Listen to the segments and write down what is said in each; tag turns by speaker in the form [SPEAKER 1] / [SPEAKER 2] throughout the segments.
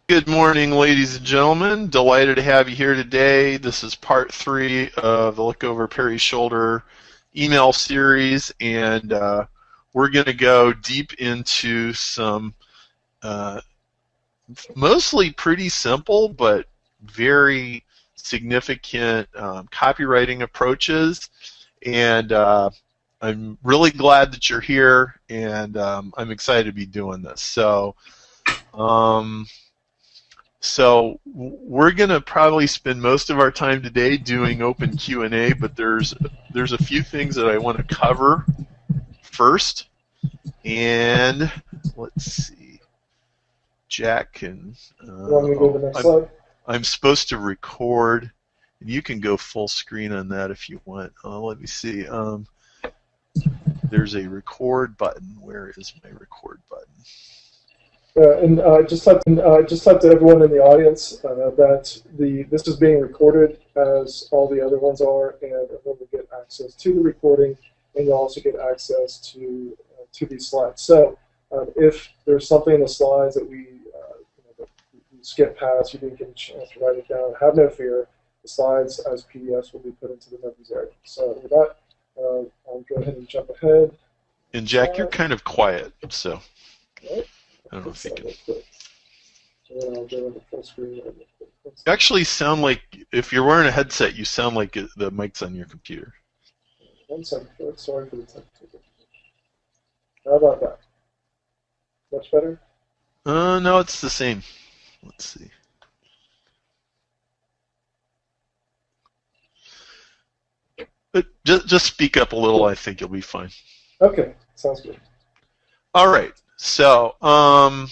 [SPEAKER 1] Good morning, ladies and gentlemen. Delighted to have you here today. This is part 3 of the Look Over Perry's Shoulder email series, and we're going to go deep into some uh, mostly pretty simple but very significant copywriting approaches. And I'm really glad that you're here, and I'm excited to be doing this. Um, so we're going to probably spend most of our time today doing open Q&A, but there's a few things that I want to cover first. And let's see, Jack and
[SPEAKER 2] You want me to go to the next slide?
[SPEAKER 1] I'm supposed to record, and you can go full screen on that if you want. Let me see. There's a record button. Where is my record button?
[SPEAKER 2] And just let everyone in the audience that this is being recorded as all the other ones are, and everyone will get access to the recording, and you'll also get access to these slides. So if there's something in the slides that we skip past, you didn't get a chance to write it down, have no fear. The slides as PDFs will be put into the members area. So with that, I'll go ahead and jump ahead.
[SPEAKER 1] And Jack, you're kind of quiet, so.
[SPEAKER 2] Right.
[SPEAKER 1] I don't know if you can.
[SPEAKER 2] And I'll go into full screen.
[SPEAKER 1] You actually sound like, if you're wearing a headset, you sound like the mic's on your computer.
[SPEAKER 2] 1 second, folks. Sorry for the technical. How about that? Much better?
[SPEAKER 1] No, it's the same. Let's see. But just speak up a little. I think you'll be fine.
[SPEAKER 2] Okay, sounds good.
[SPEAKER 1] All right. So, all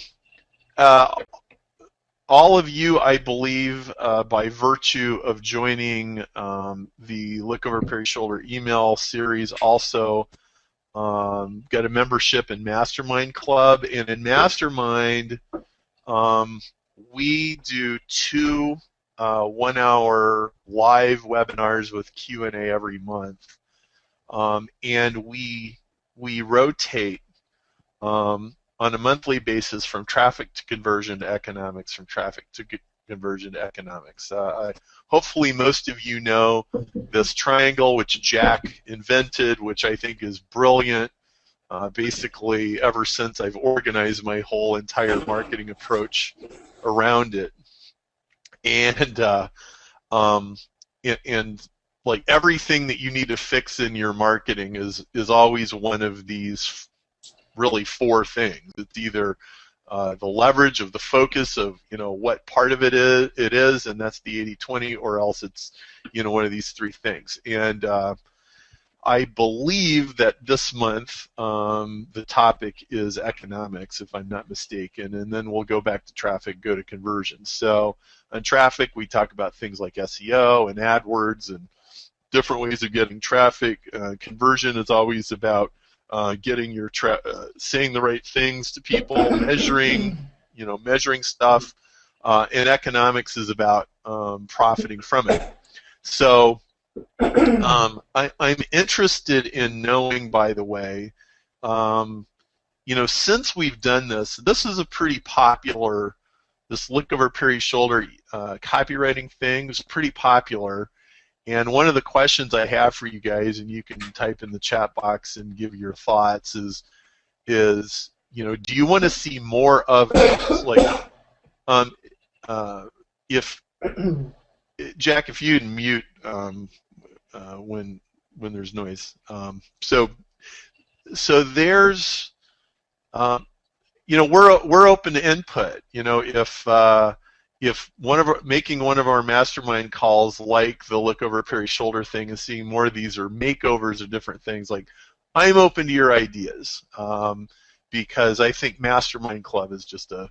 [SPEAKER 1] of you, I believe, by virtue of joining the Look Over Perry's Shoulder email series, also got a membership in Mastermind Club. And in Mastermind, we do 2 one-hour live webinars with Q&A every month, and we rotate on a monthly basis from traffic to conversion to economics, from traffic to conversion to economics. Hopefully most of you know this triangle, which Jack invented, which I think is brilliant. Basically, ever since I've organized my whole entire marketing approach around it. And like everything that you need to fix in your marketing is always one of these really 4 things. It's either the leverage of the focus of what part of it is, and that's the 80-20, or else it's one of these 3 things. And I believe that this month the topic is economics, if I'm not mistaken, and then we'll go back to traffic, go to conversion. So on traffic, we talk about things like SEO and AdWords and different ways of getting traffic. Conversion is always about getting your saying the right things to people, measuring stuff, and economics is about profiting from it. So I'm interested in knowing, by the way, since we've done this is a pretty popular, this Look Over Perry's Shoulder copywriting thing is pretty popular. And one of the questions I have for you guys, and you can type in the chat box and give your thoughts, is do you want to see more of this? Like, if Jack, if you'd mute when there's noise. So there's we're open to input. If making one of our mastermind calls, like the Look Over Perry's Shoulder thing, and seeing more of these, or makeovers of different things, like, I'm open to your ideas, because I think Mastermind Club is just a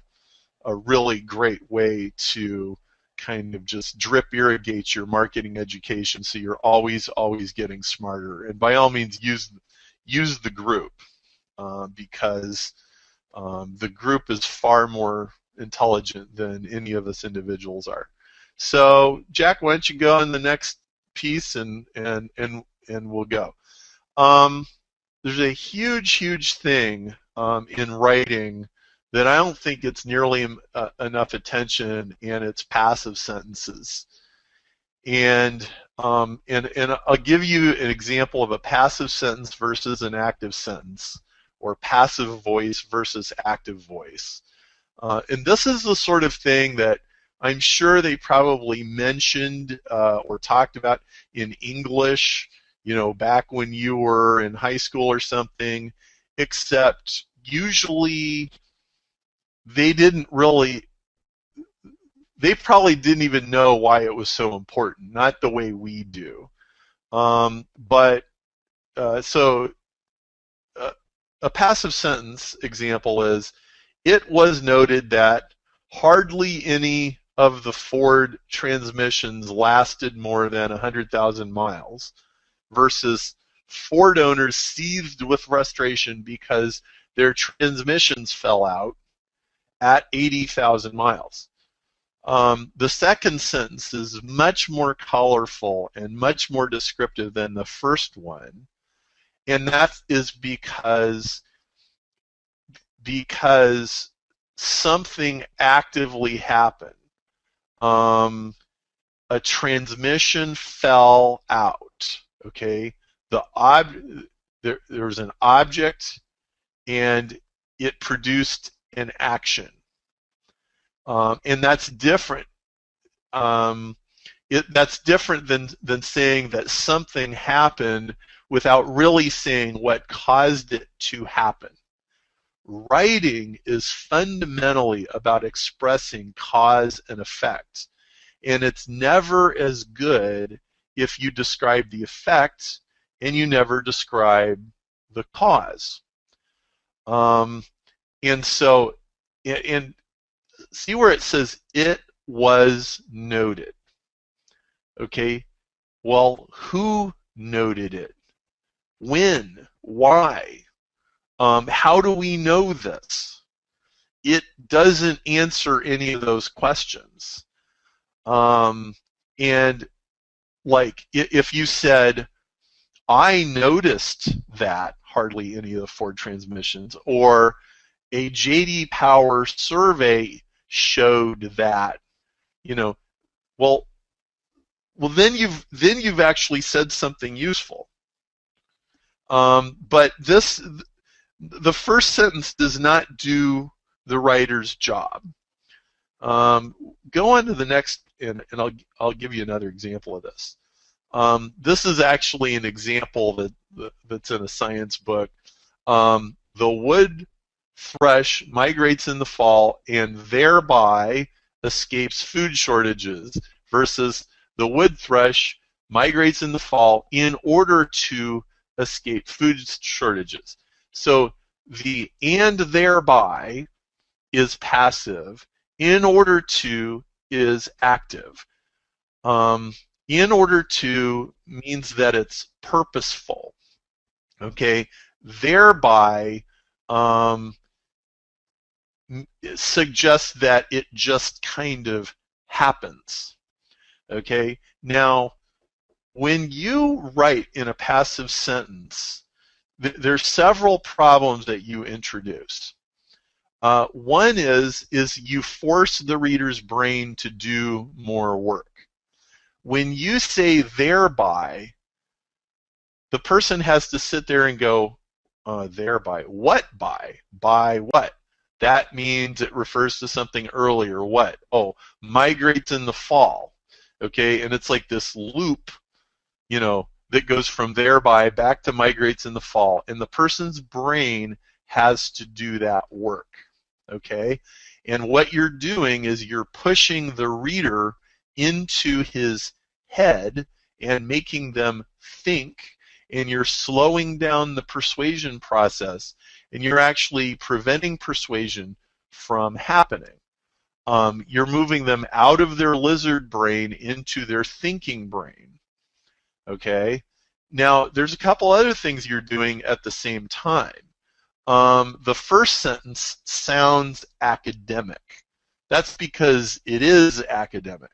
[SPEAKER 1] really great way to kind of just drip irrigate your marketing education, so you're always getting smarter. And by all means, use the group, because the group is far more intelligent than any of us individuals are. So, Jack, why don't you go on the next piece, and we'll go. There's a huge thing in writing that I don't think gets nearly enough attention, and it's passive sentences. And I'll give you an example of a passive sentence versus an active sentence, or passive voice versus active voice. And this is the sort of thing that I'm sure they probably mentioned or talked about in English, back when you were in high school or something, except usually they probably didn't even know why it was so important, not the way we do. So a passive sentence example is, it was noted that hardly any of the Ford transmissions lasted more than 100,000 miles, versus Ford owners seethed with frustration because their transmissions fell out at 80,000 miles. The second sentence is much more colorful and much more descriptive than the first one, and that is because something actively happened. A transmission fell out. Okay, there was an object, and it produced an action, and that's different. That's different than saying that something happened without really saying what caused it to happen. Writing is fundamentally about expressing cause and effect, and it's never as good if you describe the effect and you never describe the cause. And see where it says it was noted. Okay, well, who noted it? When? Why? How do we know this? It doesn't answer any of those questions. And like, if you said, I noticed that hardly any of the Ford transmissions, or a J.D. Power survey showed that, well, then you've actually said something useful. But the first sentence does not do the writer's job. Go on to the next, and I'll give you another example of this. This is actually an example that's in a science book. The wood thrush migrates in the fall and thereby escapes food shortages, versus the wood thrush migrates in the fall in order to escape food shortages. So the "and thereby" is passive, "in order to" is active. In order to means that it's purposeful. Okay, thereby suggests that it just kind of happens. Okay, now when you write in a passive sentence, there's several problems that you introduce. One is you force the reader's brain to do more work. When you say thereby, the person has to sit there and go, thereby, what by? By what? That means it refers to something earlier. What? Oh, migrates in the fall. Okay, and it's like this loop, that goes from thereby back to migrates in the fall, and the person's brain has to do that work. Okay, and what you're doing is you're pushing the reader into his head and making them think, and you're slowing down the persuasion process, and you're actually preventing persuasion from happening. You're moving them out of their lizard brain into their thinking brain. Okay? Now, there's a couple other things you're doing at the same time. The first sentence sounds academic. That's because it is academic.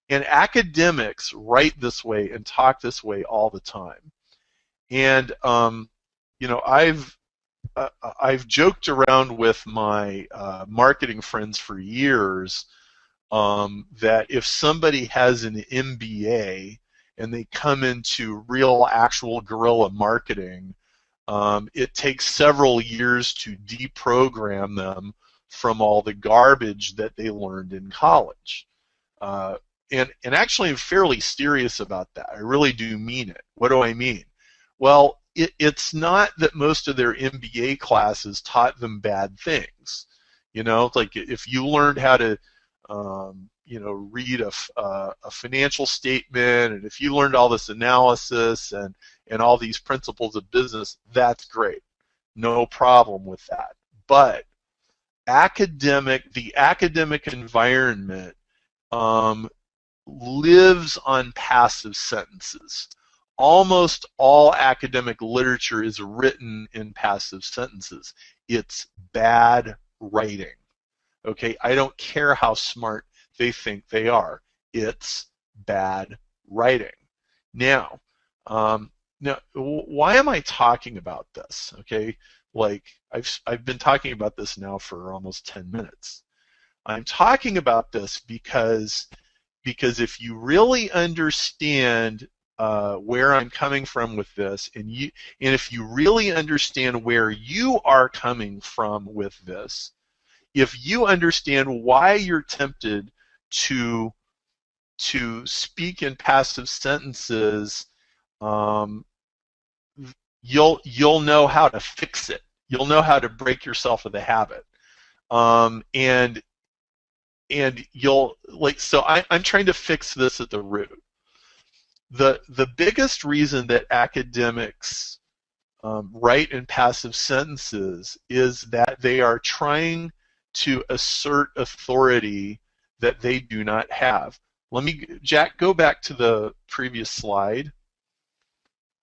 [SPEAKER 1] And academics write this way and talk this way all the time. And, I've I've joked around with my marketing friends for years that if somebody has an MBA and they come into real, actual guerrilla marketing, it takes several years to deprogram them from all the garbage that they learned in college. And actually, I'm fairly serious about that. I really do mean it. What do I mean? Well, it's not that most of their MBA classes taught them bad things. You know, it's like if you learned how to, read a financial statement, and if you learned all this analysis and all these principles of business, that's great. No problem with that. But the academic environment lives on passive sentences. Almost all academic literature is written in passive sentences. It's bad writing. Okay, I don't care how smart they think they are. It's bad writing. Now, why am I talking about this? Okay, like I've been talking about this now for almost 10 minutes. I'm talking about this because if you really understand where I'm coming from with this, and if you really understand where you are coming from with this, if you understand why you're tempted to speak in passive sentences, you'll know how to fix it. You'll know how to break yourself of the habit, and you'll So I'm trying to fix this at the root. The biggest reason that academics write in passive sentences is that they are trying to assert authority that they do not have. Jack, go back to the previous slide.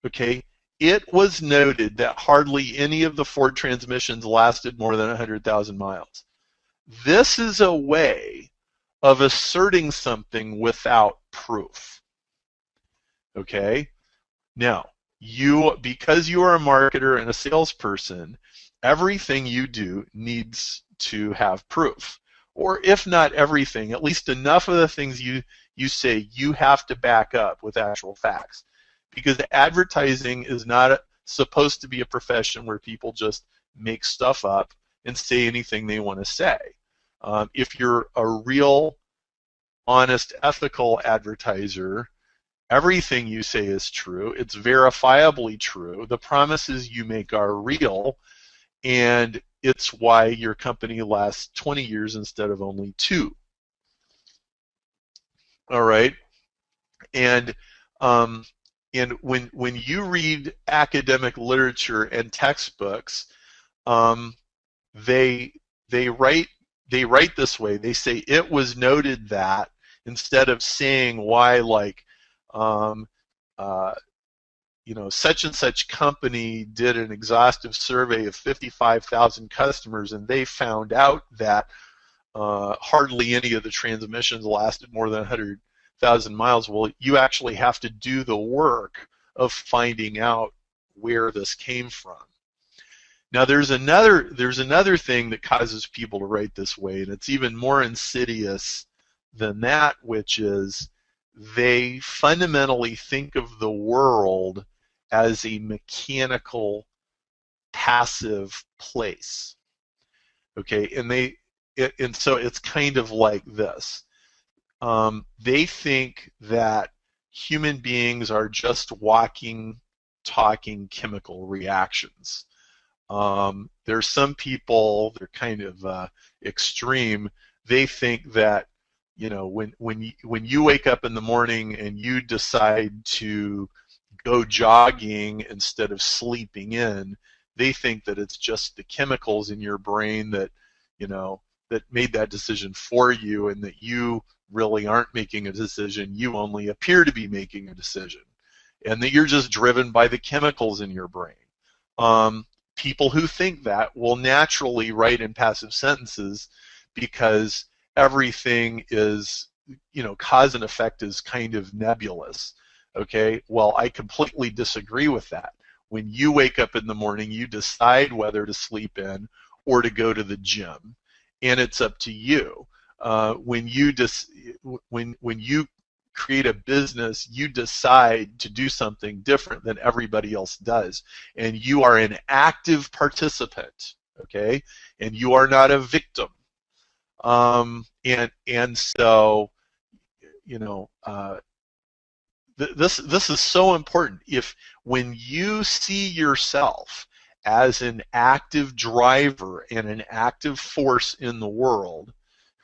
[SPEAKER 1] Okay, it was noted that hardly any of the Ford transmissions lasted more than 100,000 miles. This is a way of asserting something without proof. Okay? Now, because you are a marketer and a salesperson, everything you do needs to have proof. Or if not everything, at least enough of the things you say you have to back up with actual facts. Because advertising is not supposed to be a profession where people just make stuff up and say anything they want to say. If you're a real, honest, ethical advertiser, everything you say is true. It's verifiably true. The promises you make are real, and it's why your company lasts 20 years instead of only 2. All right, and when you read academic literature and textbooks, they write this way. They say it was noted that, instead of saying why, like such and such company did an exhaustive survey of 55,000 customers and they found out that hardly any of the transmissions lasted more than 100,000 miles. Well, you actually have to do the work of finding out where this came from. Now, there's another thing that causes people to write this way, and it's even more insidious than that, which is they fundamentally think of the world as a mechanical, passive place. Okay, and so it's kind of like this. They think that human beings are just walking, talking chemical reactions. There's some people, they're kind of extreme. They think that, when you wake up in the morning and you decide to go jogging instead of sleeping in, they think that it's just the chemicals in your brain that made that decision for you, and that you really aren't making a decision. You only appear to be making a decision, and that you're just driven by the chemicals in your brain. People who think that will naturally write in passive sentences because everything is, cause and effect is kind of nebulous. Okay, well, I completely disagree with that. When you wake up in the morning, you decide whether to sleep in or to go to the gym, and it's up to you. When you create a business, you decide to do something different than everybody else does, and you are an active participant, okay? And you are not a victim. And so, you know, this is so important. If when you see yourself as an active driver and an active force in the world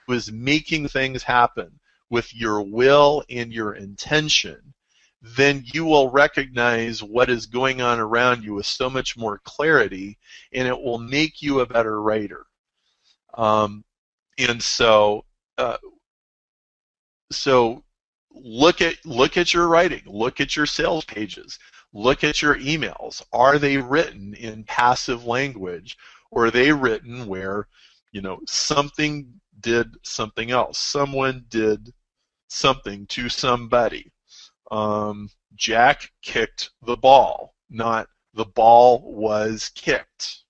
[SPEAKER 1] who is making things happen with your will and your intention, then you will recognize what is going on around you with so much more clarity, and it will make you a better writer. And so, look at your writing, look at your sales pages, look at your emails. Are they written in passive language, or are they written where, you know, something did something else, someone did something to somebody? Jack kicked the ball, not the ball was kicked.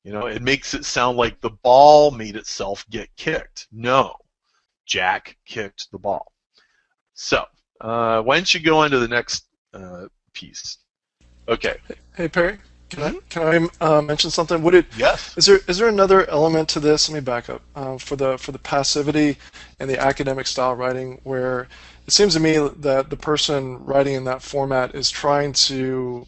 [SPEAKER 1] You know, it makes it sound like the ball made itself get kicked. No, Jack kicked the ball. So, why don't you go on to the next piece? Okay.
[SPEAKER 2] Hey Perry, can I mention something?
[SPEAKER 1] Yes.
[SPEAKER 2] Is there another element to this? Let me back up for the passivity and the academic style writing, where it seems to me that the person writing in that format is trying to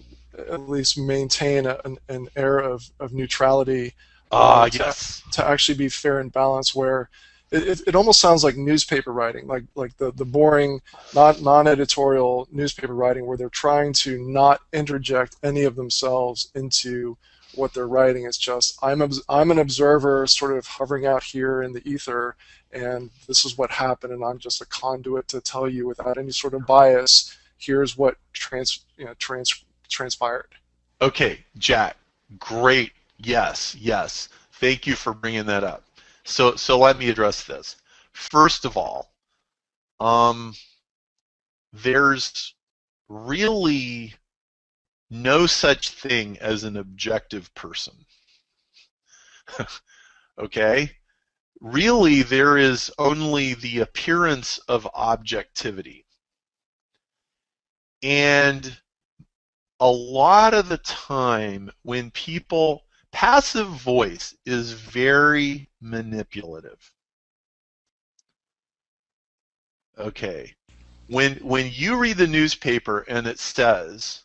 [SPEAKER 2] at least maintain an air of neutrality,
[SPEAKER 1] Yes.
[SPEAKER 2] to actually be fair and balanced, where it almost sounds like newspaper writing, like the boring, non-editorial newspaper writing, where they're trying to not interject any of themselves into what they're writing. It's just, I'm an observer sort of hovering out here in the ether, and this is what happened, and I'm just a conduit to tell you without any sort of bias, here's what transpired.
[SPEAKER 1] Okay, Jack, great. Yes, yes. Thank you for bringing that up. So let me address this. First of all, there's really no such thing as an objective person. Okay? Really, there is only the appearance of objectivity. And a lot of the time when people, passive voice is very manipulative. Okay. When you read the newspaper and it says,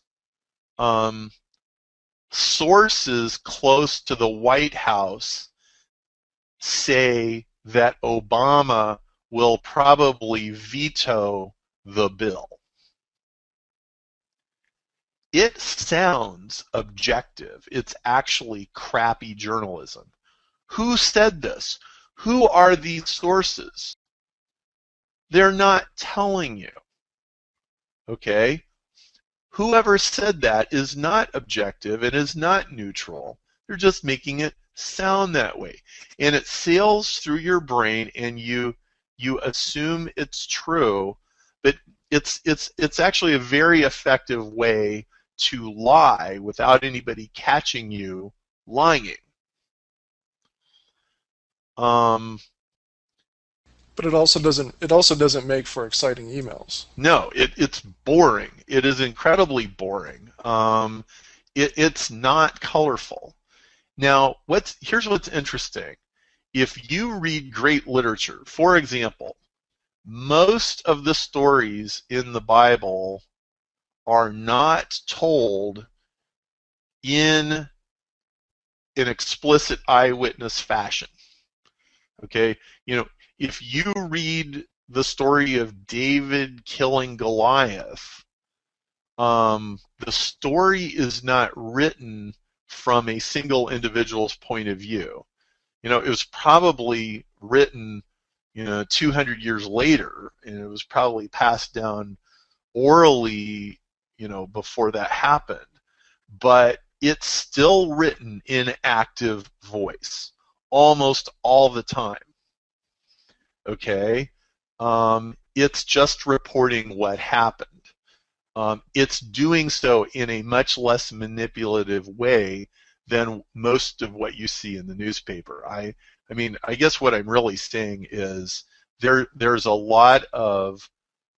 [SPEAKER 1] sources close to the White House say that Obama will probably veto the bill, it sounds objective. It's actually crappy journalism. Who said this? Who are these sources? They're not telling you. Okay? Whoever said that is not objective and is not neutral. They're just making it sound that way. And it sails through your brain, and you assume it's true, but it's actually a very effective way to lie without anybody catching you lying.
[SPEAKER 2] But it also doesn't make for exciting emails.
[SPEAKER 1] No, it's boring. It is incredibly boring. It's not colorful. Now, here's what's interesting. If you read great literature, for example, most of the stories in the Bible are not told in an explicit eyewitness fashion. Okay? You know, if you read the story of David killing Goliath, the story is not written from a single individual's point of view. You know, it was probably written, 200 years later, and it was probably passed down orally, before that happened. But it's still written in active voice almost all the time. Okay? It's just reporting what happened. it's doing so in a much less manipulative way than most of what you see in the newspaper. I mean, I guess what I'm really saying is there's a lot of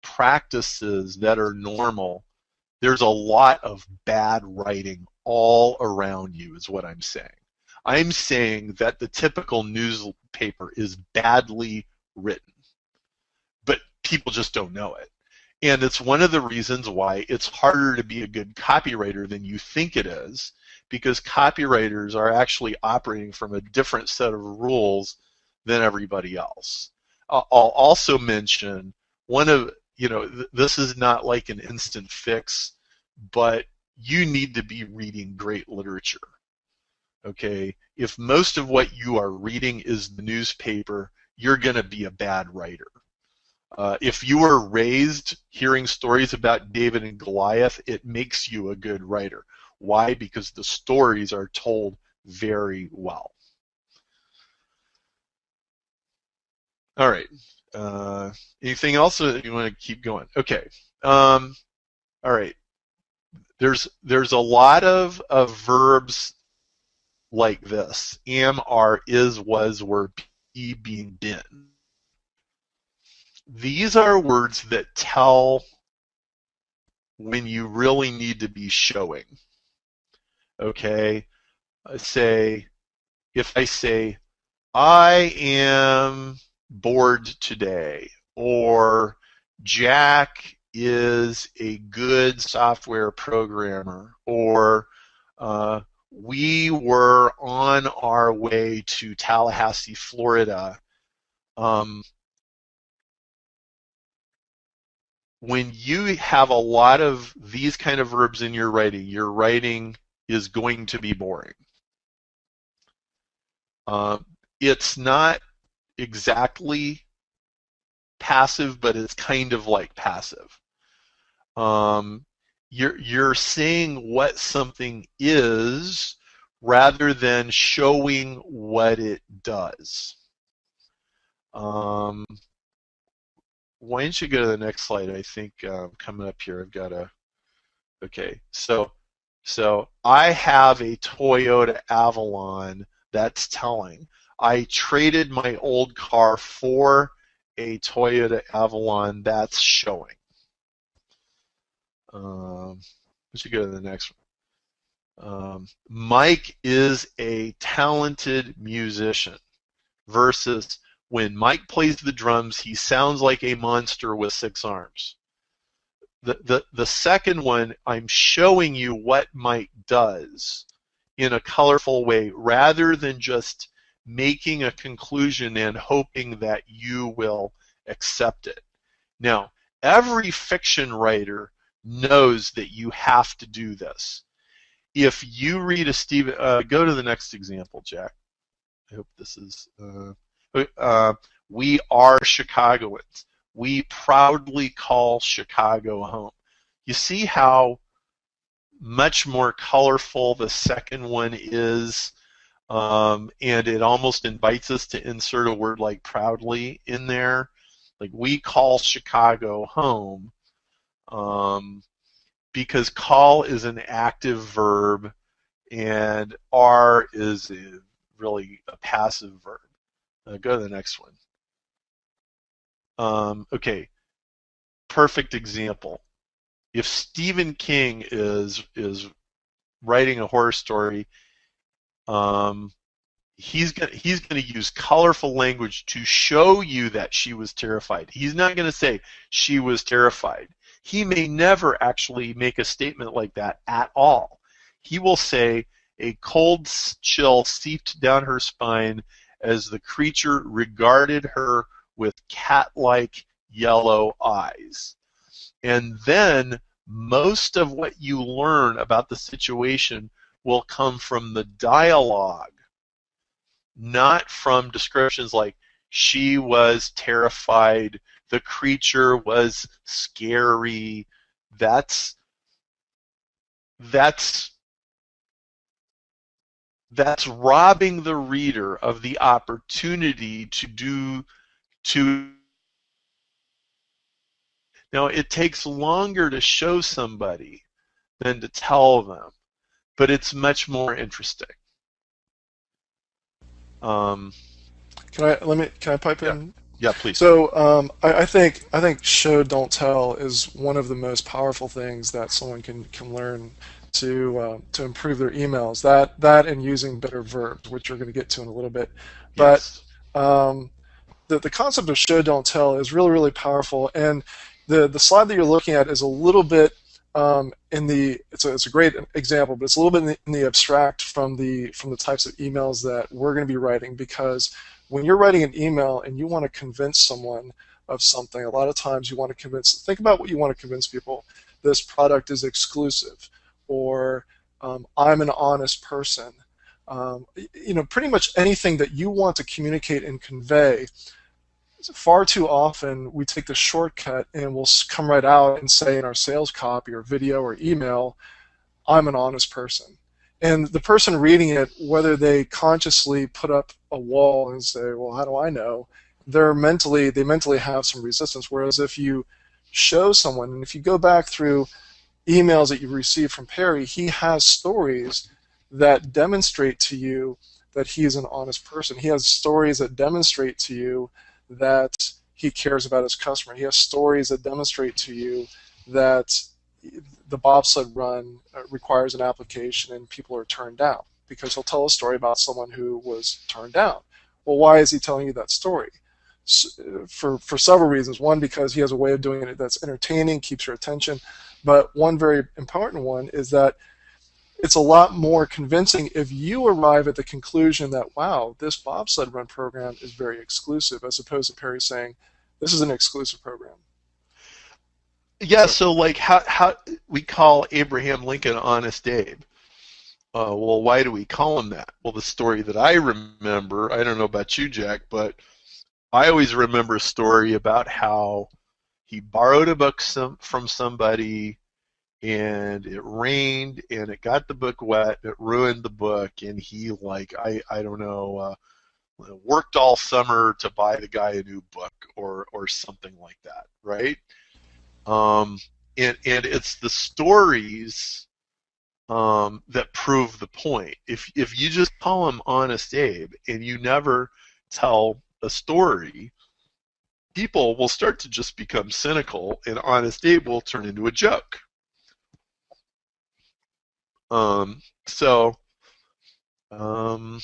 [SPEAKER 1] practices that are normal. There's a lot of bad writing all around you, is what I'm saying. I'm saying that the typical newspaper is badly written, but people just don't know it. And it's one of the reasons why it's harder to be a good copywriter than you think it is, because copywriters are actually operating from a different set of rules than everybody else. I'll also mention one of, this is not like an instant fix, but you need to be reading great literature. Okay? If most of what you are reading is the newspaper, you're going to be a bad writer. If you were raised hearing stories about David and Goliath, it makes you a good writer. Why? Because the stories are told very well. All right. Anything else, or you want to keep going? Okay. All right. There's a lot of verbs like this: am, are, is, was, were, be, being, been. These are words that tell when you really need to be showing. Okay? If I say, I am bored today, or Jack is a good software programmer, or we were on our way to Tallahassee, Florida. When you have a lot of these kind of verbs in your writing is going to be boring. It's not exactly passive, but it's kind of like passive. You're saying what something is rather than showing what it does. Why don't you go to the next slide? I think coming up here, I've got a. Okay, so I have a Toyota Avalon. That's telling. I traded my old car for a Toyota Avalon. That's showing. We should go to the next one. Mike is a talented musician versus when Mike plays the drums, he sounds like a monster with 6 arms. The second one, I'm showing you what Mike does in a colorful way rather than just making a conclusion and hoping that you will accept it. Now, every fiction writer knows that you have to do this. If you read a Stephen, go to the next example, Jack. I hope this is, we are Chicagoans. We proudly call Chicago home. You see how much more colorful the second one is, and it almost invites us to insert a word like proudly in there. Like, we call Chicago home, because call is an active verb and are is really a passive verb. Go to the next one. Okay, perfect example. If Stephen King is writing a horror story, he's gonna use colorful language to show you that she was terrified. He's not gonna say she was terrified. He may never actually make a statement like that at all. He will say, a cold chill seeped down her spine as the creature regarded her with cat-like yellow eyes. And then most of what you learn about the situation will come from the dialogue, not from descriptions like she was terrified, the creature was scary. That's robbing the reader of the opportunity to Now, it takes longer to show somebody than to tell them, but it's much more interesting. Um,
[SPEAKER 2] Can I pipe
[SPEAKER 1] yeah,
[SPEAKER 2] in?
[SPEAKER 1] yeah, please.
[SPEAKER 2] So I think show don't tell is one of the most powerful things that someone can learn to improve their emails. That and using better verbs, which we're going to get to in a little bit. But
[SPEAKER 1] Yes,
[SPEAKER 2] um, the concept of show don't tell is really powerful, and the slide that you're looking at is a little bit in the it's a great example, but it's a little bit in the abstract from the types of emails that we're going to be writing, because when you're writing an email and you want to convince someone of something, a lot of times you want to think about what you want to convince people. This product is exclusive, or I'm an honest person. Pretty much anything that you want to communicate and convey. Far too often we take the shortcut and we'll come right out and say in our sales copy or video or email, I'm an honest person. And the person reading it, whether they consciously put up a wall and say, well, how do I know? They mentally have some resistance. Whereas if you show someone, and if you go back through emails that you've received from Perry, he has stories that demonstrate to you that he is an honest person. He has stories that demonstrate to you that he cares about his customer. He has stories that demonstrate to you that the bobsled run requires an application and people are turned down, because he'll tell a story about someone who was turned down. Well, why is he telling you that story? For several reasons. One, because he has a way of doing it that's entertaining, keeps your attention. But one very important one is that it's a lot more convincing if you arrive at the conclusion that, wow, this bobsled run program is very exclusive, as opposed to Perry saying, this is an exclusive program.
[SPEAKER 1] Yeah. So like, how we call Abraham Lincoln Honest Abe? Well, why do we call him that? Well, the story that I remember, I don't know about you, Jack, but I always remember a story about how he borrowed a book from somebody, and it rained, and it got the book wet, it ruined the book, and he, like, I don't know, worked all summer to buy the guy a new book, or something like that, right? Um, and it's the stories that prove the point. If you just call him Honest Abe and you never tell a story, people will start to just become cynical, and Honest Abe will turn into a joke. So, um,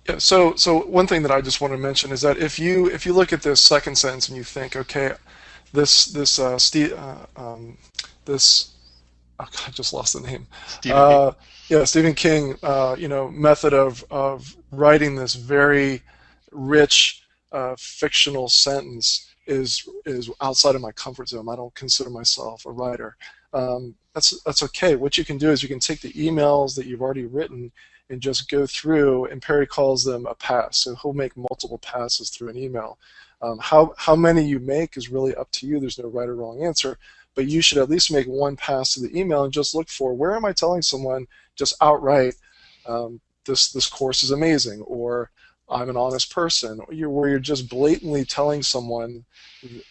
[SPEAKER 2] Yeah, so one thing that I just want to mention is that if you look at this second sentence and you think, okay, this oh God, I just lost the name.
[SPEAKER 1] Stephen King.
[SPEAKER 2] Yeah, Stephen King, method of writing this very rich fictional sentence is outside of my comfort zone. I don't consider myself a writer. That's okay. What you can do is you can take the emails that you've already written and just go through, and Perry calls them a pass. So he'll make multiple passes through an email. How many you make is really up to you. There's no right or wrong answer, but you should at least make one pass to the email and just look for, where am I telling someone just outright, this course is amazing, or I'm an honest person, or where you're just blatantly telling someone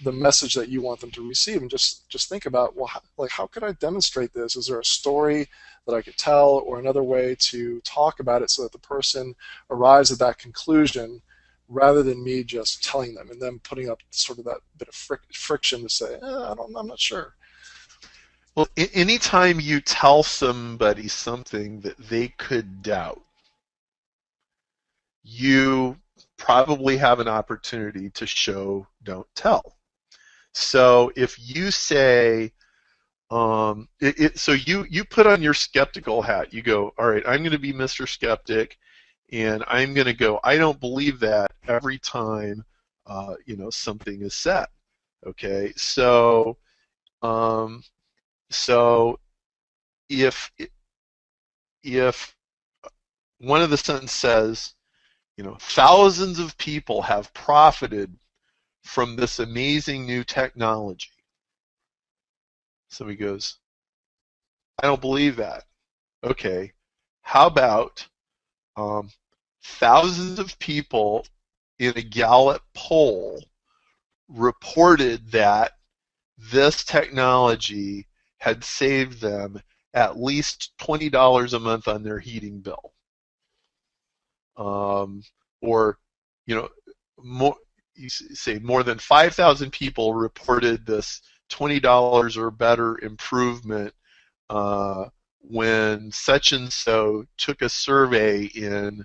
[SPEAKER 2] the message that you want them to receive, and just think about, well, how could I demonstrate this? Is there a story that I could tell, or another way to talk about it so that the person arrives at that conclusion, rather than me just telling them and then putting up sort of that bit of friction to say, I'm not sure.
[SPEAKER 1] Well, anytime you tell somebody something that they could doubt, you probably have an opportunity to show, don't tell. So if you say, so you put on your skeptical hat. You go, all right, I'm going to be Mr. Skeptic, and I'm going to go, I don't believe that every time, something is said. Okay, so if one of the sentences says, thousands of people have profited from this amazing new technology. So he goes, I don't believe that. Okay, how about thousands of people in a Gallup poll reported that this technology had saved them at least $20 a month on their heating bill. Or, you know, more, you say more than 5,000 people reported this $20 or better improvement when such and so took a survey in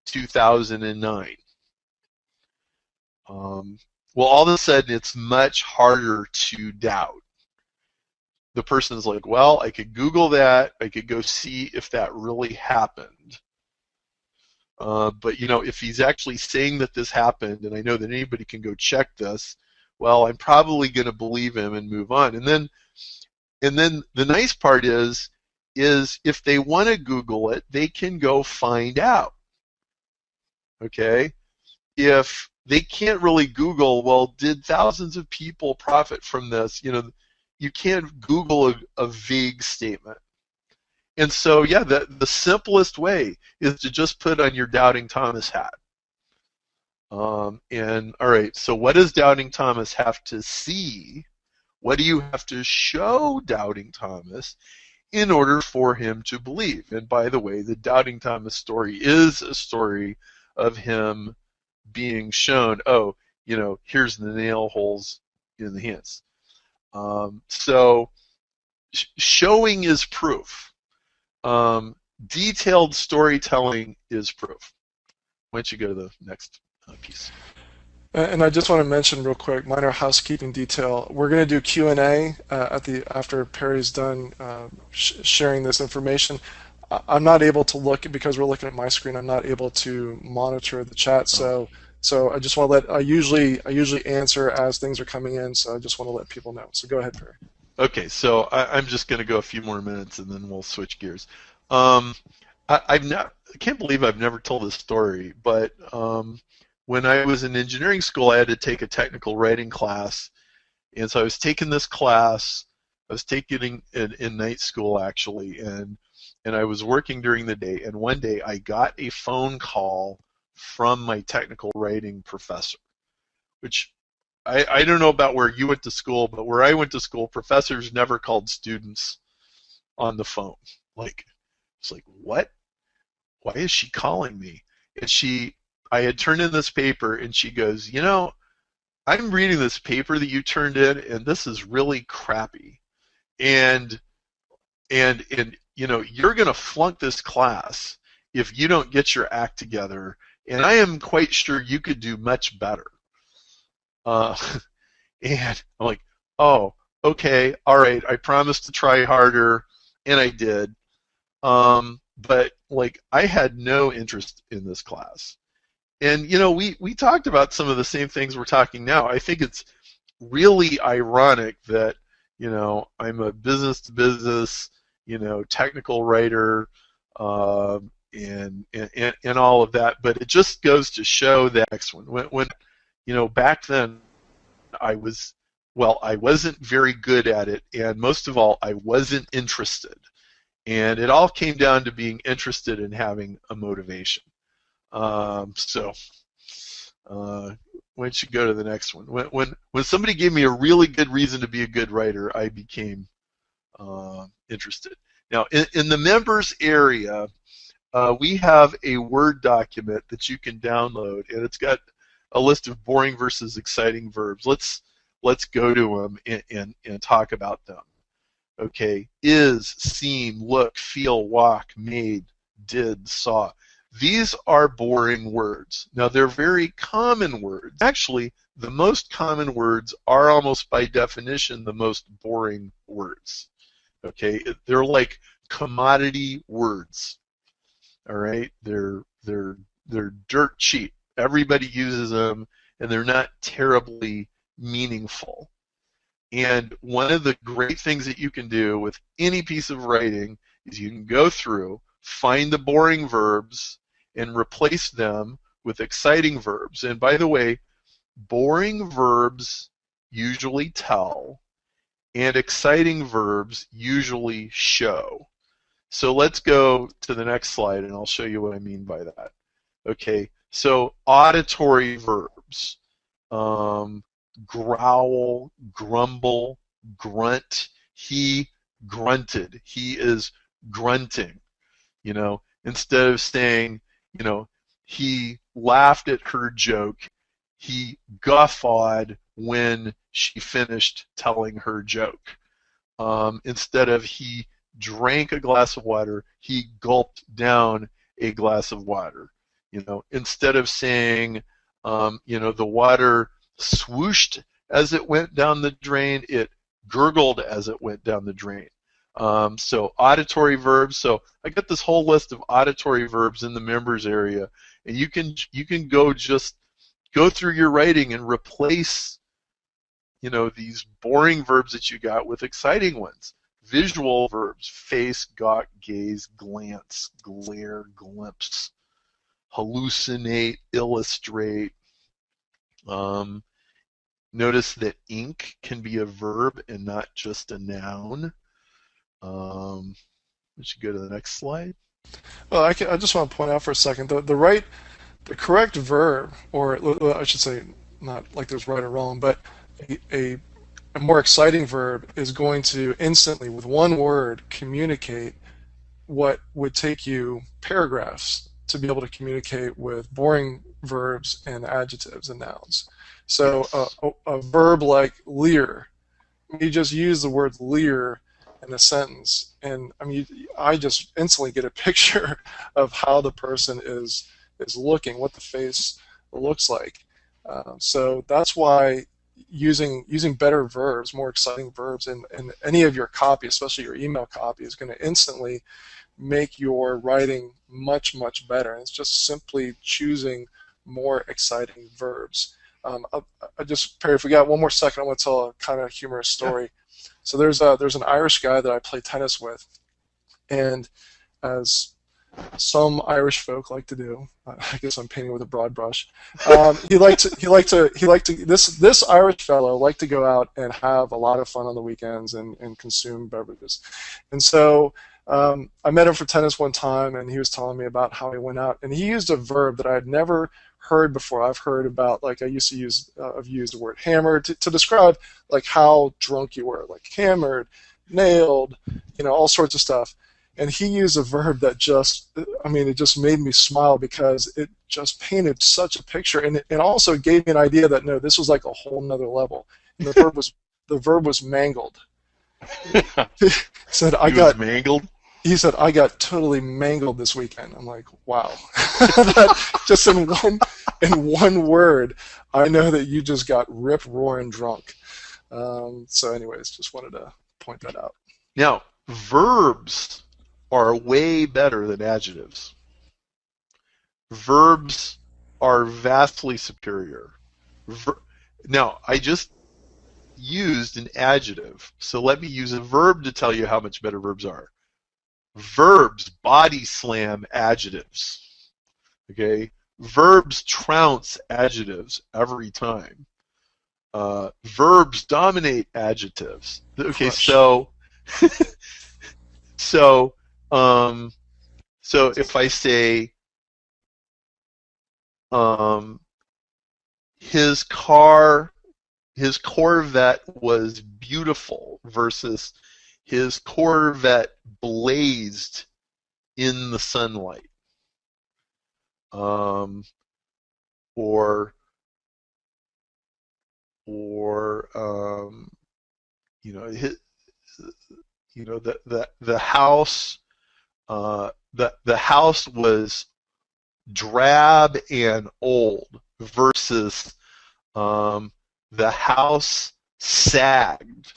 [SPEAKER 1] 2009. Well, all of a sudden, it's much harder to doubt. The person's like, well, I could Google that. I could go see if that really happened. But, you know, if he's actually saying that this happened, and I know that anybody can go check this, well, I'm probably going to believe him and move on. And then the nice part is if they want to Google it, they can go find out. Okay? If they can't really Google, well, did thousands of people profit from this? You know, you can't Google a vague statement. And so, yeah, the simplest way is to just put on your Doubting Thomas hat. And all right, so what does Doubting Thomas have to see? What do you have to show Doubting Thomas in order for him to believe? And by the way, the Doubting Thomas story is a story of him being shown, oh, you know, here's the nail holes in the hands. So showing is proof. Detailed storytelling is proof. Why don't you go to the next piece?
[SPEAKER 2] And I just want to mention real quick, minor housekeeping detail. We're going to do Q&A after Perry's done sharing this information. I'm not able to look because we're looking at my screen. I'm not able to monitor the chat, so I just want to let. I usually answer as things are coming in, so I just want to let people know. So go ahead, Perry.
[SPEAKER 1] Okay, so I'm just going to go a few more minutes and then we'll switch gears. I can't believe I've never told this story, but when I was in engineering school, I had to take a technical writing class, and so I was taking this class. I was taking it in night school actually, and I was working during the day. And one day I got a phone call from my technical writing professor, which I don't know about where you went to school, but where I went to school, professors never called students on the phone. Like, it's like, what? Why is she calling me? And I had turned in this paper, and she goes, you know, I'm reading this paper that you turned in, and this is really crappy. And you know, you're going to flunk this class if you don't get your act together, and I am quite sure you could do much better. And I'm like, oh, okay, all right, I promised to try harder, and I did. But like, I had no interest in this class. And you know, we talked about some of the same things we're talking now. I think it's really ironic that, you know, I'm a business-to-business, you know, technical writer, and all of that. But it just goes to show the next one. When you know, back then, I wasn't very good at it, and most of all, I wasn't interested. And it all came down to being interested in having a motivation. So why don't you go to the next one? When somebody gave me a really good reason to be a good writer, I became interested. Now, in the members area, we have a Word document that you can download, and it's got a list of boring versus exciting verbs. Let's go to them and talk about them. Okay, is, seem, look, feel, walk, made, did, saw. These are boring words. Now, they're very common words. Actually, the most common words are almost by definition the most boring words. Okay, they're like commodity words. All right, they're dirt cheap. Everybody uses them, and they're not terribly meaningful. And one of the great things that you can do with any piece of writing is you can go through, find the boring verbs, and replace them with exciting verbs. And by the way, boring verbs usually tell, and exciting verbs usually show. So let's go to the next slide, and I'll show you what I mean by that. Okay, so auditory verbs. growl, grumble, grunt. He grunted. He is grunting. Instead of saying, he laughed at her joke, he guffawed when she finished telling her joke. Instead of he drank a glass of water, he gulped down a glass of water. Instead of saying, the water swooshed as it went down the drain, it gurgled as it went down the drain. So auditory verbs. So I got this whole list of auditory verbs in the members area, and you can go through your writing and replace these boring verbs that you got with exciting ones. Visual verbs: face, gawk, gaze, glance, glare, glimpse, hallucinate, illustrate. Notice that ink can be a verb and not just a noun. We should go to the next slide.
[SPEAKER 2] Well, I just want to point out for a second the correct verb, or I should say, not like there's right or wrong, but a more exciting verb is going to instantly, with one word, communicate what would take you paragraphs to be able to communicate with boring verbs and adjectives and nouns. So a verb like leer, you just use the word leer in a sentence, and I just instantly get a picture of how the person is looking, what the face looks like. So that's why using better verbs, more exciting verbs in any of your copy, especially your email copy, is going to instantly make your writing much, much better. And it's just simply choosing more exciting verbs. I just, Perry, if we got one more second, I want to tell a kind of humorous story. Yeah. So there's an Irish guy that I play tennis with, and as some Irish folk like to do, I guess I'm painting with a broad brush. This Irish fellow liked to go out and have a lot of fun on the weekends and consume beverages, and so I met him for tennis one time, and he was telling me about how he went out, and he used a verb that I had never heard before. I've heard about, like, I've used the word hammered to describe like how drunk you were, like hammered, nailed, all sorts of stuff. And he used a verb that it just made me smile because it just painted such a picture, and it also gave me an idea that no, this was like a whole nother level. And the verb was mangled. He said,
[SPEAKER 1] mangled.
[SPEAKER 2] He said, I got totally mangled this weekend. I'm like, wow. That, just in one word, I know that you just got rip roaring drunk. So anyways, just wanted to point that out.
[SPEAKER 1] Now, verbs are way better than adjectives. Verbs are vastly superior. Now, I just used an adjective, so let me use a verb to tell you how much better verbs are. Verbs body slam adjectives. Okay? Verbs trounce adjectives every time. Verbs dominate adjectives. Okay, so so if I say his Corvette was beautiful versus his Corvette blazed in the sunlight, the house the house was drab and old versus the house sagged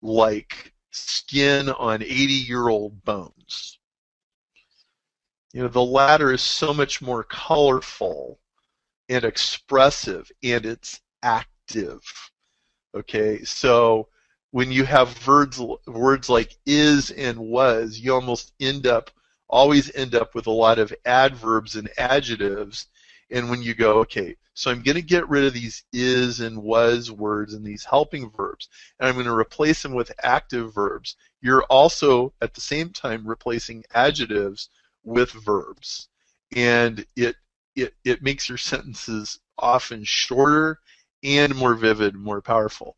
[SPEAKER 1] like skin on 80-year-old bones. The latter is so much more colorful and expressive, and it's active. Okay, so when you have words like is and was, you always end up with a lot of adverbs and adjectives. And when you go, okay, so I'm going to get rid of these is and was words and these helping verbs, and I'm going to replace them with active verbs, you're also at the same time replacing adjectives with verbs. And it makes your sentences often shorter and more vivid, more powerful.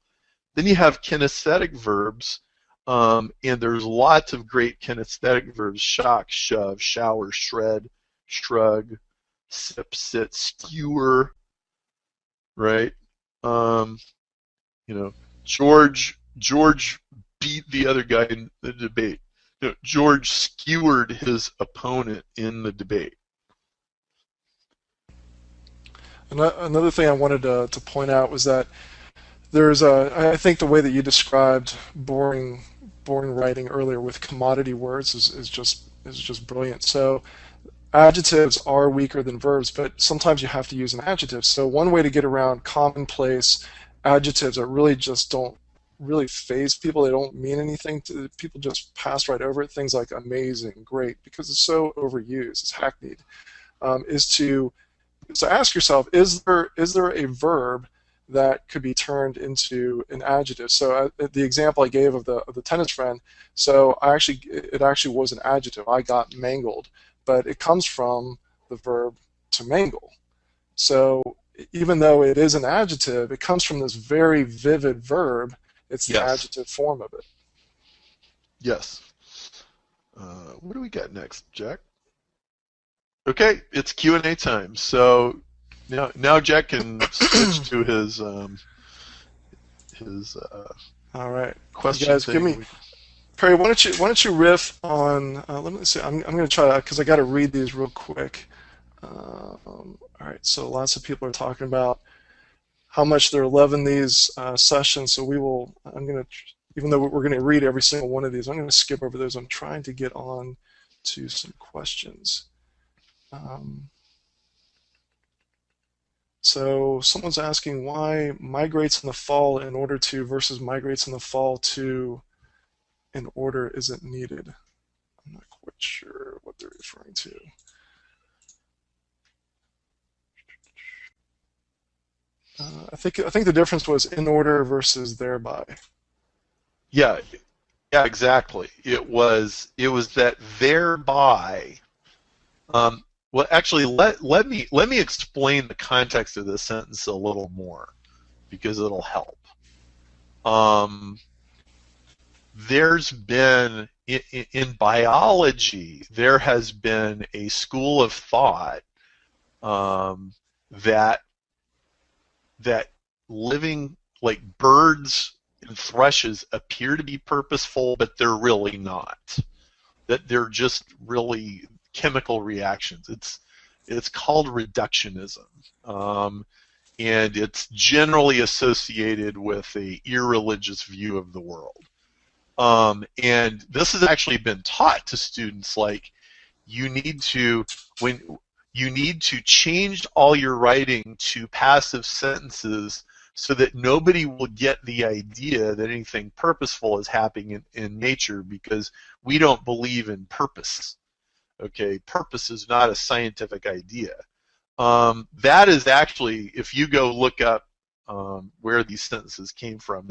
[SPEAKER 1] Then you have kinesthetic verbs, and there's lots of great kinesthetic verbs: shock, shove, shower, shred, shrug, sip, sit, skewer, right? Um, George beat the other guy in the debate. George skewered his opponent in the debate.
[SPEAKER 2] Another thing I wanted to point out was that I think the way that you described boring writing earlier with commodity words is just brilliant. So adjectives are weaker than verbs, but sometimes you have to use an adjective. So one way to get around commonplace adjectives that really just don't really phase people, they don't mean anything to people, just pass right over it, things like amazing, great, because it's so overused, it's hackneyed, is to ask yourself, is there a verb that could be turned into an adjective? So the example I gave of the tennis friend, so it actually was an adjective. I got mangled, but it comes from the verb to mangle. So even though it is an adjective, it comes from this very vivid verb. It's the adjective form of it.
[SPEAKER 1] Yes. What do we got next, Jack? Okay, it's Q&A time. So now Jack can switch to his
[SPEAKER 2] all right,
[SPEAKER 1] question.
[SPEAKER 2] You guys, give me, Perry. Why don't you riff on? Let me see. I'm going to try that because I got to read these real quick. All right. So lots of people are talking about how much they're loving these sessions. So I'm going to, even though we're going to read every single one of these, I'm going to skip over those. I'm trying to get on to some questions. So someone's asking why migrates in the fall in order to versus migrates in the fall to in order isn't needed. I'm not quite sure what they're referring to. I think the difference was in order versus thereby.
[SPEAKER 1] Yeah, exactly. It was that thereby. Well, actually, let me explain the context of this sentence a little more, because it'll help. There's been in biology, there has been a school of thought that living, like birds and thrushes, appear to be purposeful, but they're really not. That they're just really chemical reactions. It's called reductionism, and it's generally associated with a irreligious view of the world. And this has actually been taught to students, like you need to change all your writing to passive sentences so that nobody will get the idea that anything purposeful is happening in nature, because we don't believe in purpose. Okay, purpose is not a scientific idea. That is actually, if you go look up where these sentences came from,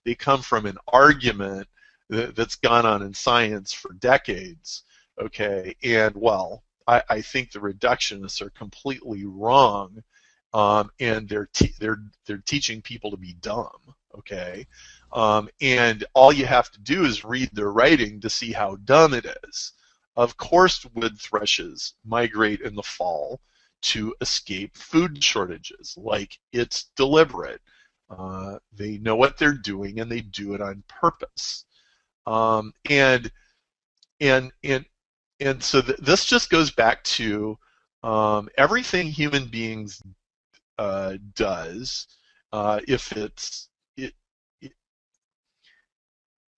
[SPEAKER 1] they come from an argument that's gone on in science for decades. Okay, and well, I think the reductionists are completely wrong, and they're teaching people to be dumb. Okay, and all you have to do is read their writing to see how dumb it is. Of course, wood thrushes migrate in the fall to escape food shortages. Like, it's deliberate. They know what they're doing, and they do it on purpose. And so this just goes back to everything human beings does.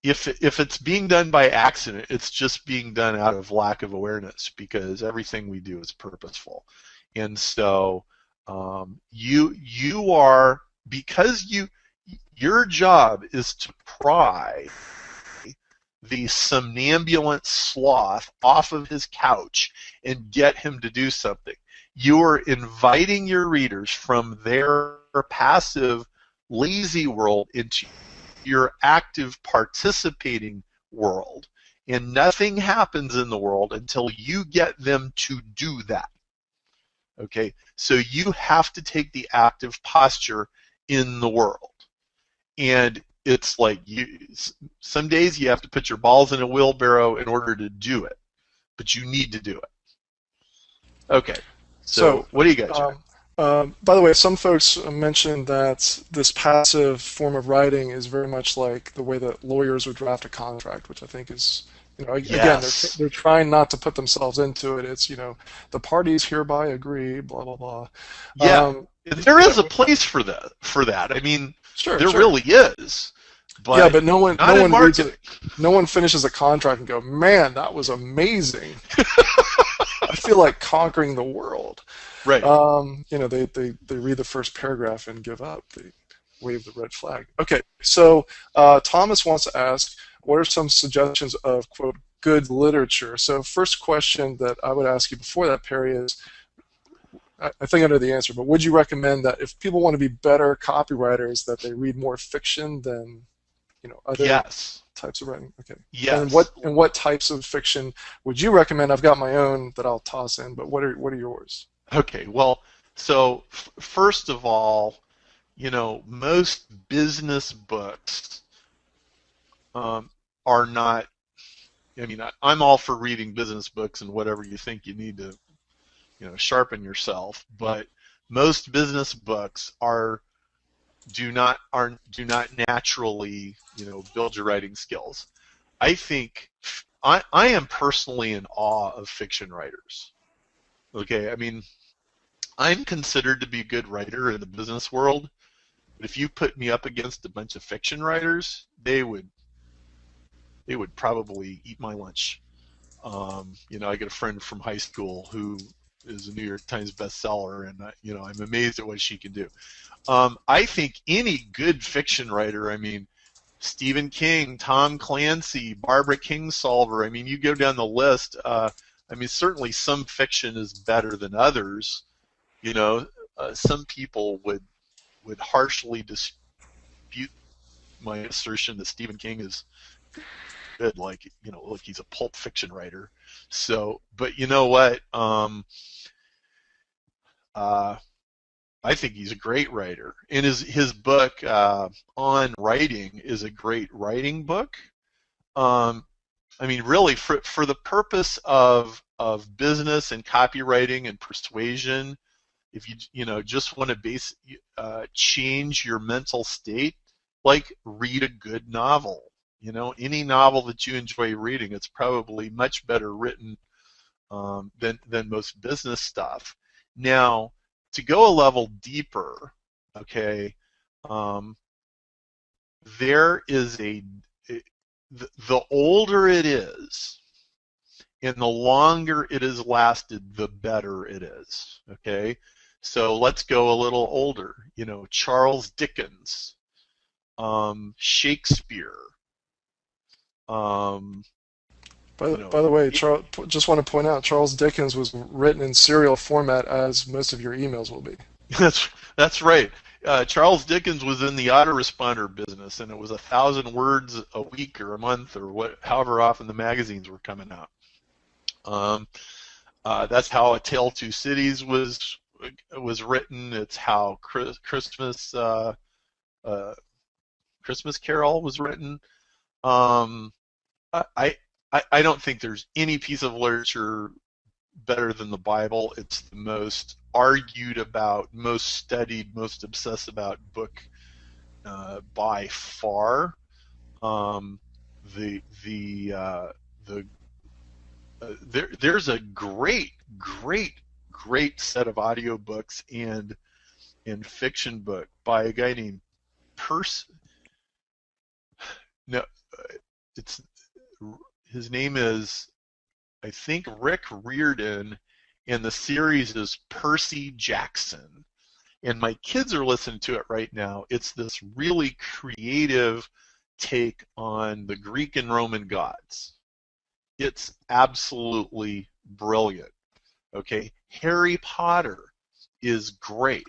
[SPEAKER 1] If it's being done by accident, it's just being done out of lack of awareness, because everything we do is purposeful. And so you are, because your job is to pry the somnambulant sloth off of his couch and get him to do something. You are inviting your readers from their passive, lazy world into your active, participating world, and nothing happens in the world until you get them to do that. Okay, so you have to take the active posture in the world. And it's like some days you have to put your balls in a wheelbarrow in order to do it, but you need to do it. Okay,
[SPEAKER 3] So,
[SPEAKER 1] so what do you got, Jack?
[SPEAKER 3] by the way, some folks mentioned that this passive form of writing is very much like the way that lawyers would draft a contract, which I think is, again,
[SPEAKER 1] Yes.
[SPEAKER 3] they're trying not to put themselves into it. It's, the parties hereby agree, blah blah blah.
[SPEAKER 1] Yeah,
[SPEAKER 3] Um,
[SPEAKER 1] there is a place for that. For that, I mean,
[SPEAKER 3] sure,
[SPEAKER 1] there
[SPEAKER 3] sure.
[SPEAKER 1] really is,
[SPEAKER 3] Yeah,
[SPEAKER 1] but
[SPEAKER 3] but no one,
[SPEAKER 1] not
[SPEAKER 3] no
[SPEAKER 1] in
[SPEAKER 3] one reads
[SPEAKER 1] marketing.
[SPEAKER 3] it. No one finishes a contract and go, "Man, that was amazing. I feel like conquering the world."
[SPEAKER 1] Right.
[SPEAKER 3] They read the first paragraph and give up. They wave the red flag. Okay, so Thomas wants to ask, what are some suggestions of, quote, good literature? So first question that I would ask you before that, Perry, is, I think I know the answer, but would you recommend that if people want to be better copywriters, that they read more fiction than, other
[SPEAKER 1] Yes.
[SPEAKER 3] types of writing? Okay. And
[SPEAKER 1] Yes.
[SPEAKER 3] what types of fiction would you recommend? I've got my own that I'll toss in, but what are yours?
[SPEAKER 1] Okay. Well, so first of all, most business books are not. I mean, I'm all for reading business books and whatever you think you need to, sharpen yourself. But most business books do not naturally, build your writing skills. I think I am personally in awe of fiction writers. Okay, I mean, I'm considered to be a good writer in the business world, but if you put me up against a bunch of fiction writers, they would probably eat my lunch. I get a friend from high school who is a New York Times bestseller, and I'm amazed at what she can do. I think any good fiction writer, I mean, Stephen King, Tom Clancy, Barbara Kingsolver, I mean, you go down the list. I mean, certainly some fiction is better than others. Some people would harshly dispute my assertion that Stephen King is good, like he's a pulp fiction writer. So, but you know what? Uh, I think he's a great writer, and his book on writing is a great writing book. Um, I mean, really, for the purpose of business and copywriting and persuasion, if you just want to change your mental state, like read a good novel. Any novel that you enjoy reading, it's probably much better written than most business stuff. Now, to go a level deeper, okay, there is the older it is and the longer it has lasted, the better it is. Okay, so let's go a little older. Charles Dickens, Shakespeare.
[SPEAKER 3] By the way, just want to point out, Charles Dickens was written in serial format, as most of your emails will be.
[SPEAKER 1] That's right. Charles Dickens was in the autoresponder business, and it was 1,000 words a week or a month or however often the magazines were coming out. That's how A Tale of Two Cities was written. It's how Christmas Carol was written. I don't think there's any piece of literature better than the Bible. It's the most argued about, most studied, most obsessed about book by far. There's a great set of audiobooks and fiction book by a guy named No, it's his name is, I think, Rick Riordan, and the series is Percy Jackson. And my kids are listening to it right now. It's this really creative take on the Greek and Roman gods. It's absolutely brilliant. Okay, Harry Potter is great.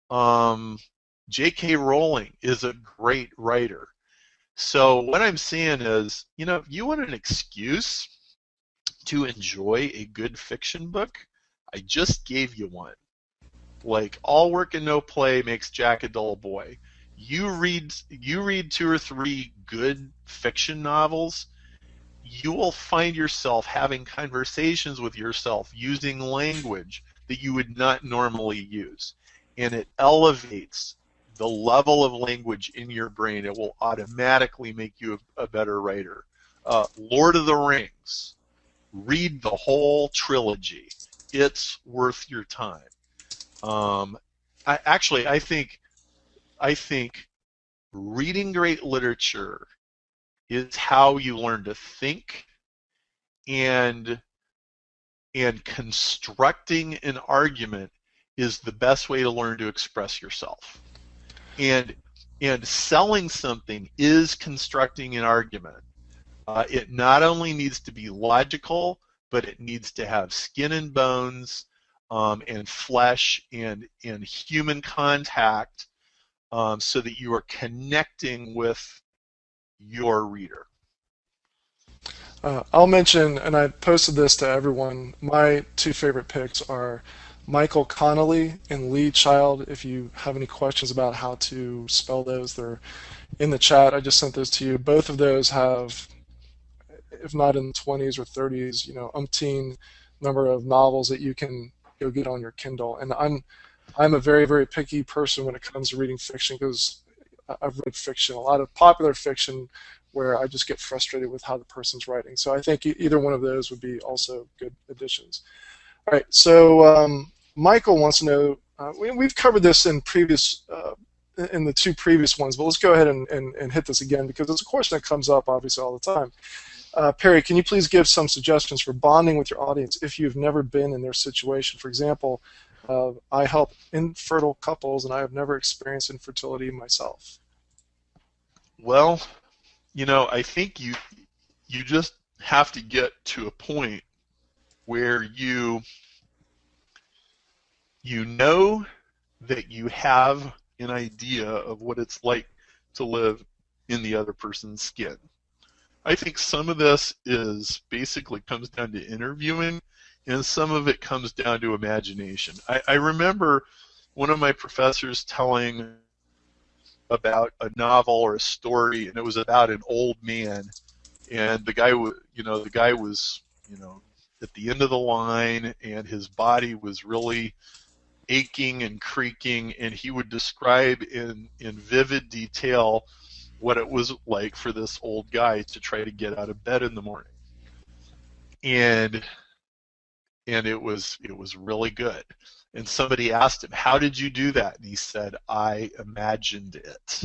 [SPEAKER 1] J.K. Rowling is a great writer. So what I'm saying is, if you want an excuse to enjoy a good fiction book, I just gave you one. Like all work and no play makes Jack a dull boy. You read two or three good fiction novels, you will find yourself having conversations with yourself using language that you would not normally use. And it elevates the level of language in your brain. It will automatically make you a better writer. Lord of the Rings, read the whole trilogy. It's worth your time. I think reading great literature is how you learn to think, and constructing an argument is the best way to learn to express yourself. And selling something is constructing an argument. It not only needs to be logical, but it needs to have skin and bones, and flesh and human contact, so that you are connecting with your reader.
[SPEAKER 3] I'll mention, and I posted this to everyone, my two favorite picks are Michael Connolly and Lee Child. If you have any questions about how to spell those, they're in the chat. I just sent those to you. Both of those have, if not in the 20s or 30s, umpteen number of novels that you can go get on your Kindle. And I'm a very, very picky person when it comes to reading fiction, because I've read fiction, a lot of popular fiction, where I just get frustrated with how the person's writing. So I think either one of those would be also good additions. All right, so Michael wants to know, we've covered this in in the two previous ones, but let's go ahead and hit this again, because it's a question that comes up obviously all the time. Perry, can you please give some suggestions for bonding with your audience if you've never been in their situation? For example, I help infertile couples, and I have never experienced infertility myself.
[SPEAKER 1] Well, I think you just have to get to a point where you know that you have an idea of what it's like to live in the other person's skin. I think some of this basically comes down to interviewing, and some of it comes down to imagination. I remember one of my professors telling about a novel or a story, and it was about an old man, and the guy was at the end of the line, and his body was really aching and creaking, and he would describe in vivid detail what it was like for this old guy to try to get out of bed in the morning. And it was really good. And somebody asked him, "How did you do that?" And he said, "I imagined it."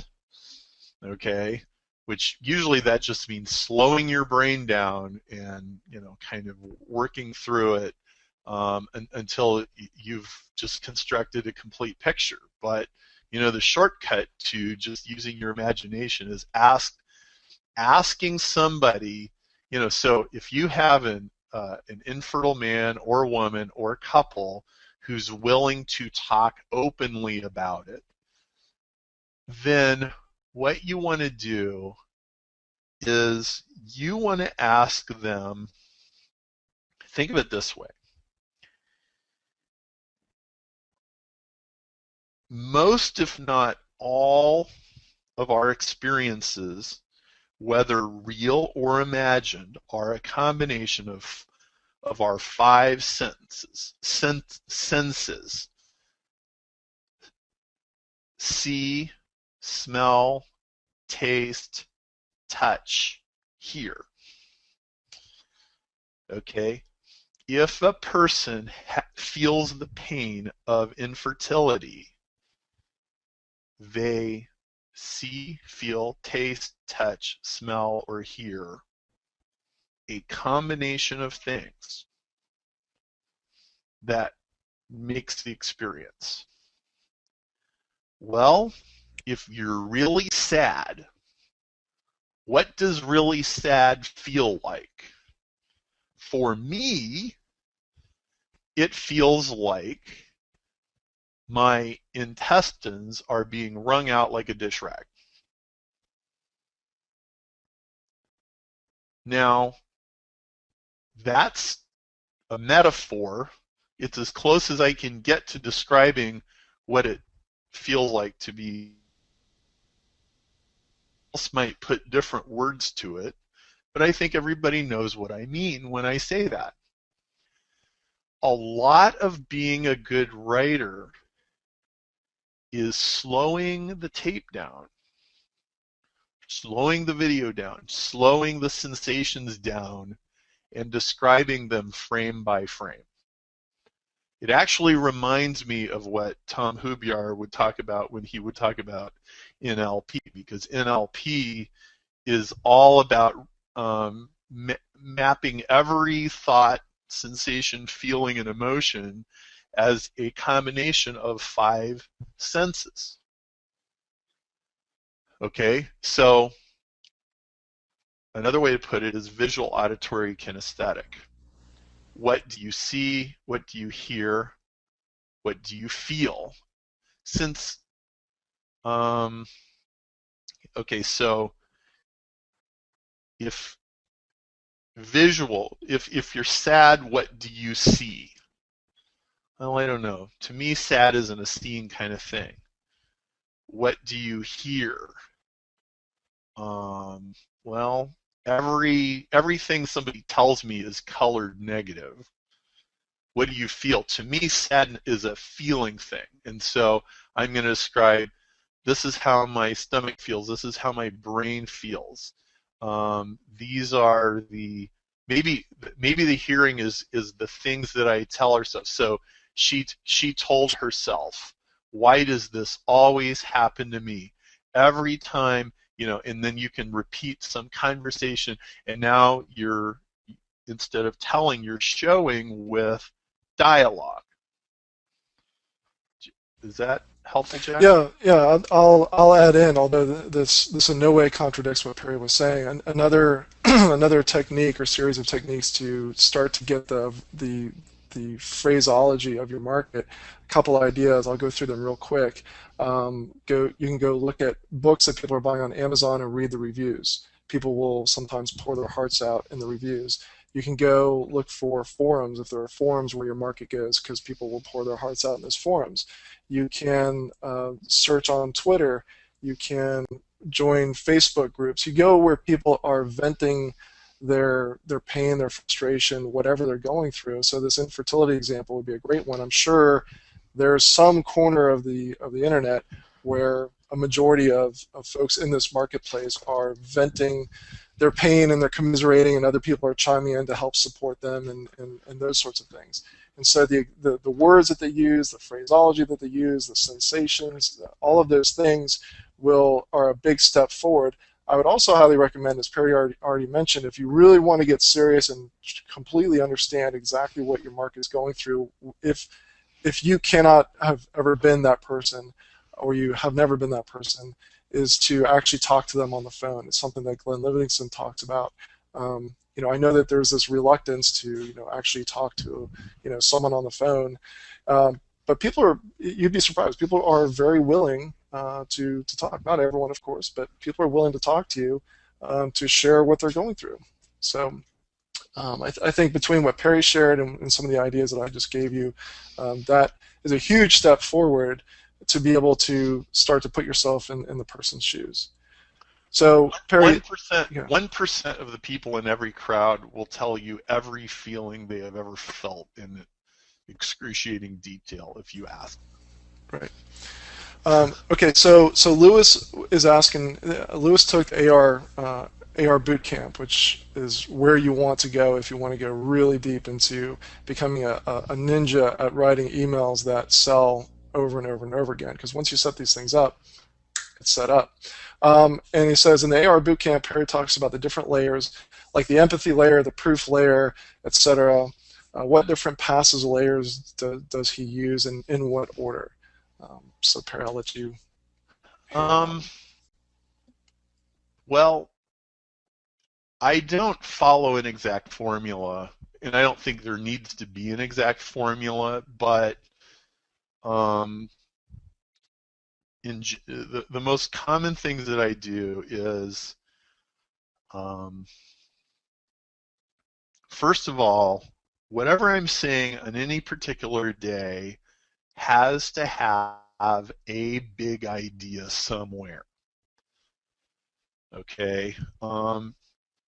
[SPEAKER 1] Okay? Which usually that just means slowing your brain down and kind of working through it, until you've just constructed a complete picture. But the shortcut to just using your imagination is asking somebody. So if you have an infertile man or woman or couple who's willing to talk openly about it, then what you want to do is you want to ask them, think of it this way. Most, if not all, of our experiences, whether real or imagined, are a combination of our five senses. See, smell, taste, touch, hear. Okay? If a person feels the pain of infertility, they see, feel, taste, touch, smell, or hear a combination of things that makes the experience. Well, if you're really sad, what does really sad feel like? For me, it feels like my intestines are being wrung out like a dish rag. Now, that's a metaphor it's as close as I can get to describing what it feels like to be. Else might put different words to it, but I think everybody knows what I mean when I say that. A lot of being a good writer is slowing the tape down, slowing the video down, slowing the sensations down, and describing them frame by frame. It actually reminds me of what Tom Hubyar would talk about when he would talk about NLP, because NLP is all about mapping every thought, sensation, feeling, and emotion as a combination of 5 senses. Okay, so another way to put it is visual, auditory, kinesthetic. What do you see? What do you hear? What do you feel? Since, okay, so if visual, if you're sad, what do you see? Well, I don't know. To me, sad isn't a seeing kind of thing. What do you hear? Well, everything somebody tells me is colored negative. What do you feel? To me, sad is a feeling thing. And so I'm going to describe, this is how my stomach feels. This is how my brain feels. These are the, maybe the hearing is the things that I tell herself. So she told herself, why does this always happen to me? Every time, you know, and then you can repeat some conversation, and now you're, instead of telling, you're showing with dialogue. Is that helpful, Jack?
[SPEAKER 3] Yeah. I'll add in, although this in no way contradicts what Perry was saying. Another another technique or series of techniques to start to get the phraseology of your market. A couple ideas. I'll go through them real quick. You can go look at books that people are buying on Amazon and read the reviews. People will sometimes pour their hearts out in the reviews. You can go look for forums, if there are forums where your market goes, because people will pour their hearts out in those forums. You can search on Twitter. You can join Facebook groups. You go where people are venting their pain, their frustration, whatever they're going through. So this infertility example would be a great one. I'm sure there's some corner of the internet where a majority of folks in this marketplace are venting their pain and they're commiserating, and other people are chiming in to help support them and those sorts of things. And so the words that they use, the phraseology that they use, the sensations, all of those things are a big step forward. I would also highly recommend, as Perry already mentioned, if you really want to get serious and completely understand exactly what your market is going through, if you cannot have ever been that person, or you have never been that person, is to actually talk to them on the phone. It's something that Glenn Livingston talks about. I know that there's this reluctance to, actually talk to, someone on the phone, but you'd be surprised. People are very willing to talk. Not everyone, of course, but people are willing to talk to you to share what they're going through. So I think between what Perry shared and some of the ideas that I just gave you, that is a huge step forward to be able to start to put yourself in the person's shoes. So Perry,
[SPEAKER 1] 1% of the people in every crowd will tell you every feeling they have ever felt in excruciating detail if you ask.
[SPEAKER 3] Right. Okay, so Lewis is asking. Lewis took AR boot camp, which is where you want to go if you want to go really deep into becoming a ninja at writing emails that sell over and over and over again. Because once you set these things up, it's set up. And he says in the AR boot camp, Perry talks about the different layers, like the empathy layer, the proof layer, etc. What different passes layers does he use, and in what order? So Perry, I'll let you.
[SPEAKER 1] Well, I don't follow an exact formula, and I don't think there needs to be an exact formula, but the most common things that I do is, first of all, whatever I'm saying on any particular day has to have a big idea somewhere. Okay, and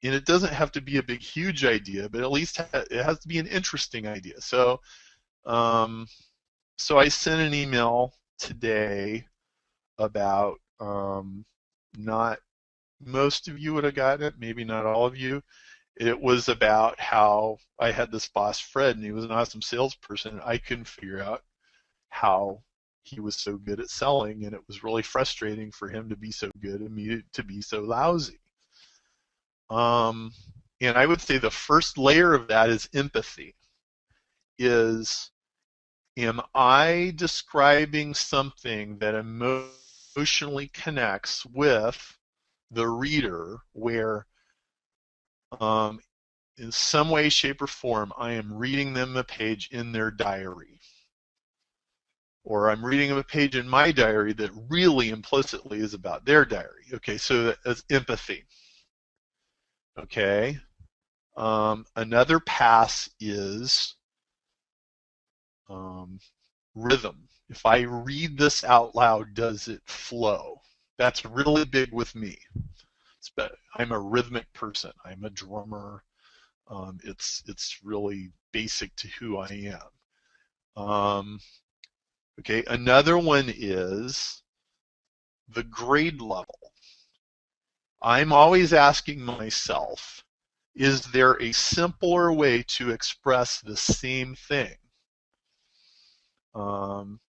[SPEAKER 1] it doesn't have to be a big, huge idea, but at least it has to be an interesting idea. So, so I sent an email today about not most of you would have gotten it, maybe not all of you. It was about how I had this boss, Fred, and he was an awesome salesperson. I couldn't figure out how he was so good at selling, and it was really frustrating for him to be so good and me to be so lousy. And I would say the first layer of that is empathy. Am I describing something that emotionally connects with the reader where in some way, shape, or form I am reading them a page in their diary? Or I'm reading them a page in my diary that really implicitly is about their diary. Okay, so that's empathy. Okay. Another pass is rhythm. If I read this out loud, does it flow? That's really big with me. I'm a rhythmic person. I'm a drummer. It's really basic to who I am. Okay, another one is the grade level. I'm always asking myself, is there a simpler way to express the same thing?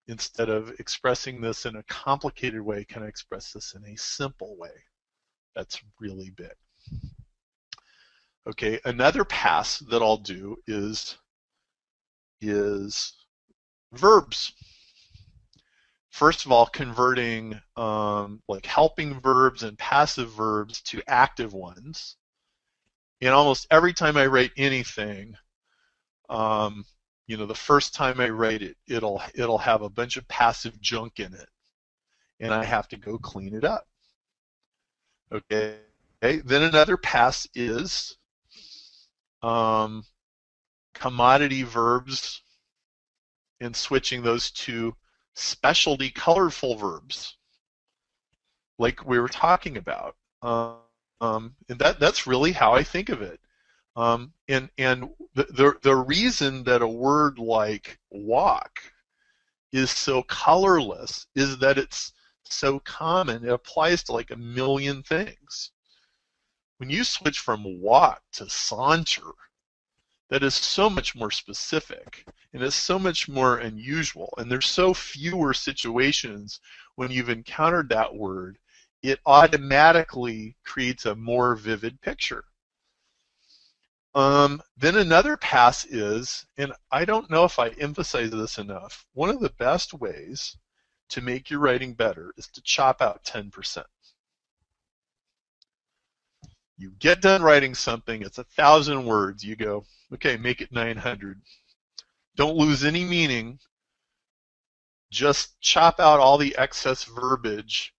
[SPEAKER 1] Instead of expressing this in a complicated way, can I express this in a simple way? That's really big. Okay, another pass that I'll do is verbs. First of all, converting like helping verbs and passive verbs to active ones. And almost every time I write anything, you know, the first time I write it, it'll have a bunch of passive junk in it, and I have to go clean it up. Okay. Then another pass is commodity verbs and switching those to specialty colorful verbs, like we were talking about. And that's really how I think of it. And the reason that a word like walk is so colorless is that it's so common. It applies to like a million things. When you switch from walk to saunter, that is so much more specific and it's so much more unusual. And there's so fewer situations when you've encountered that word, it automatically creates a more vivid picture. Then another pass is, and I don't know if I emphasize this enough, one of the best ways to make your writing better is to chop out 10%. You get done writing something, it's 1,000 words, you go, okay, make it 900. Don't lose any meaning, just chop out all the excess verbiage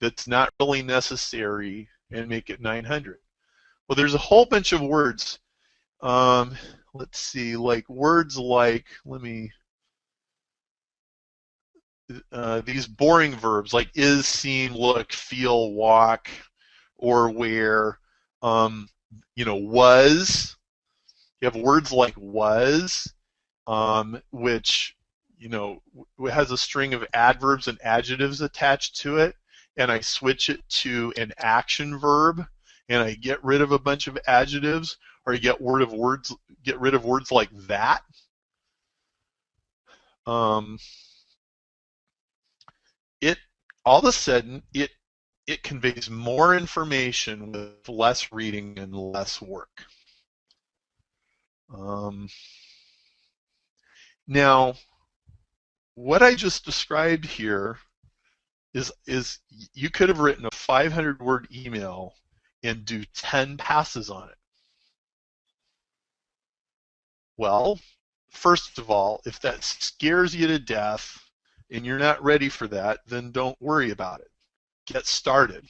[SPEAKER 1] that's not really necessary and make it 900. Well, there's a whole bunch of words. Let's see, like words like, these boring verbs like is, seem, look, feel, walk, or where, you know, was. You have words like was, which, you know, has a string of adverbs and adjectives attached to it, and I switch it to an action verb, and I get rid of a bunch of adjectives, or you get rid of words like that. All of a sudden it conveys more information with less reading and less work. Now, what I just described here is you could have written a 500-word email and do 10 passes on it. Well, first of all, if that scares you to death and you're not ready for that, then don't worry about it. Get started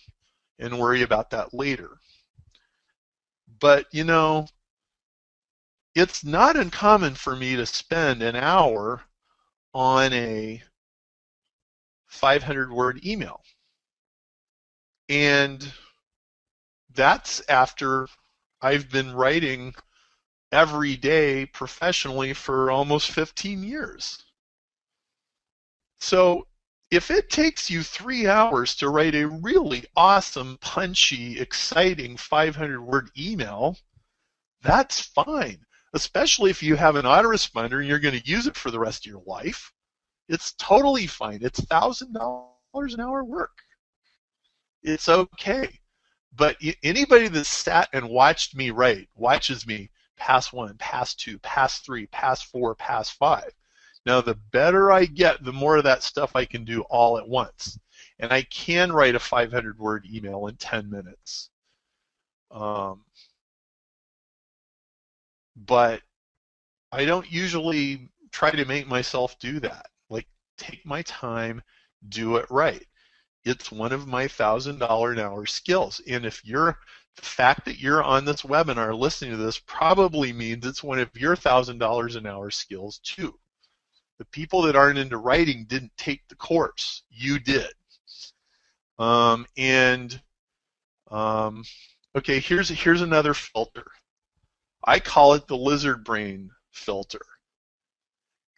[SPEAKER 1] and worry about that later. But, you know, it's not uncommon for me to spend an hour on a 500-word email. And that's after I've been writing every day professionally for almost 15 years. So if it takes you 3 hours to write a really awesome, punchy, exciting 500-word email, that's fine, especially if you have an autoresponder and you're going to use it for the rest of your life. It's totally fine. It's $1,000 an hour work. It's okay. But anybody that sat and watched me write, watches me pass 1, pass 2, pass 3, pass 4, pass 5. Now, the better I get, the more of that stuff I can do all at once. And I can write a 500-word email in 10 minutes. But I don't usually try to make myself do that. Like, take my time, do it right. It's one of my $1,000 an hour skills. And if the fact that you're on this webinar listening to this probably means it's one of your $1,000 an hour skills too. The people that aren't into writing didn't take the course. You did. Okay, here's another filter. I call it the lizard brain filter.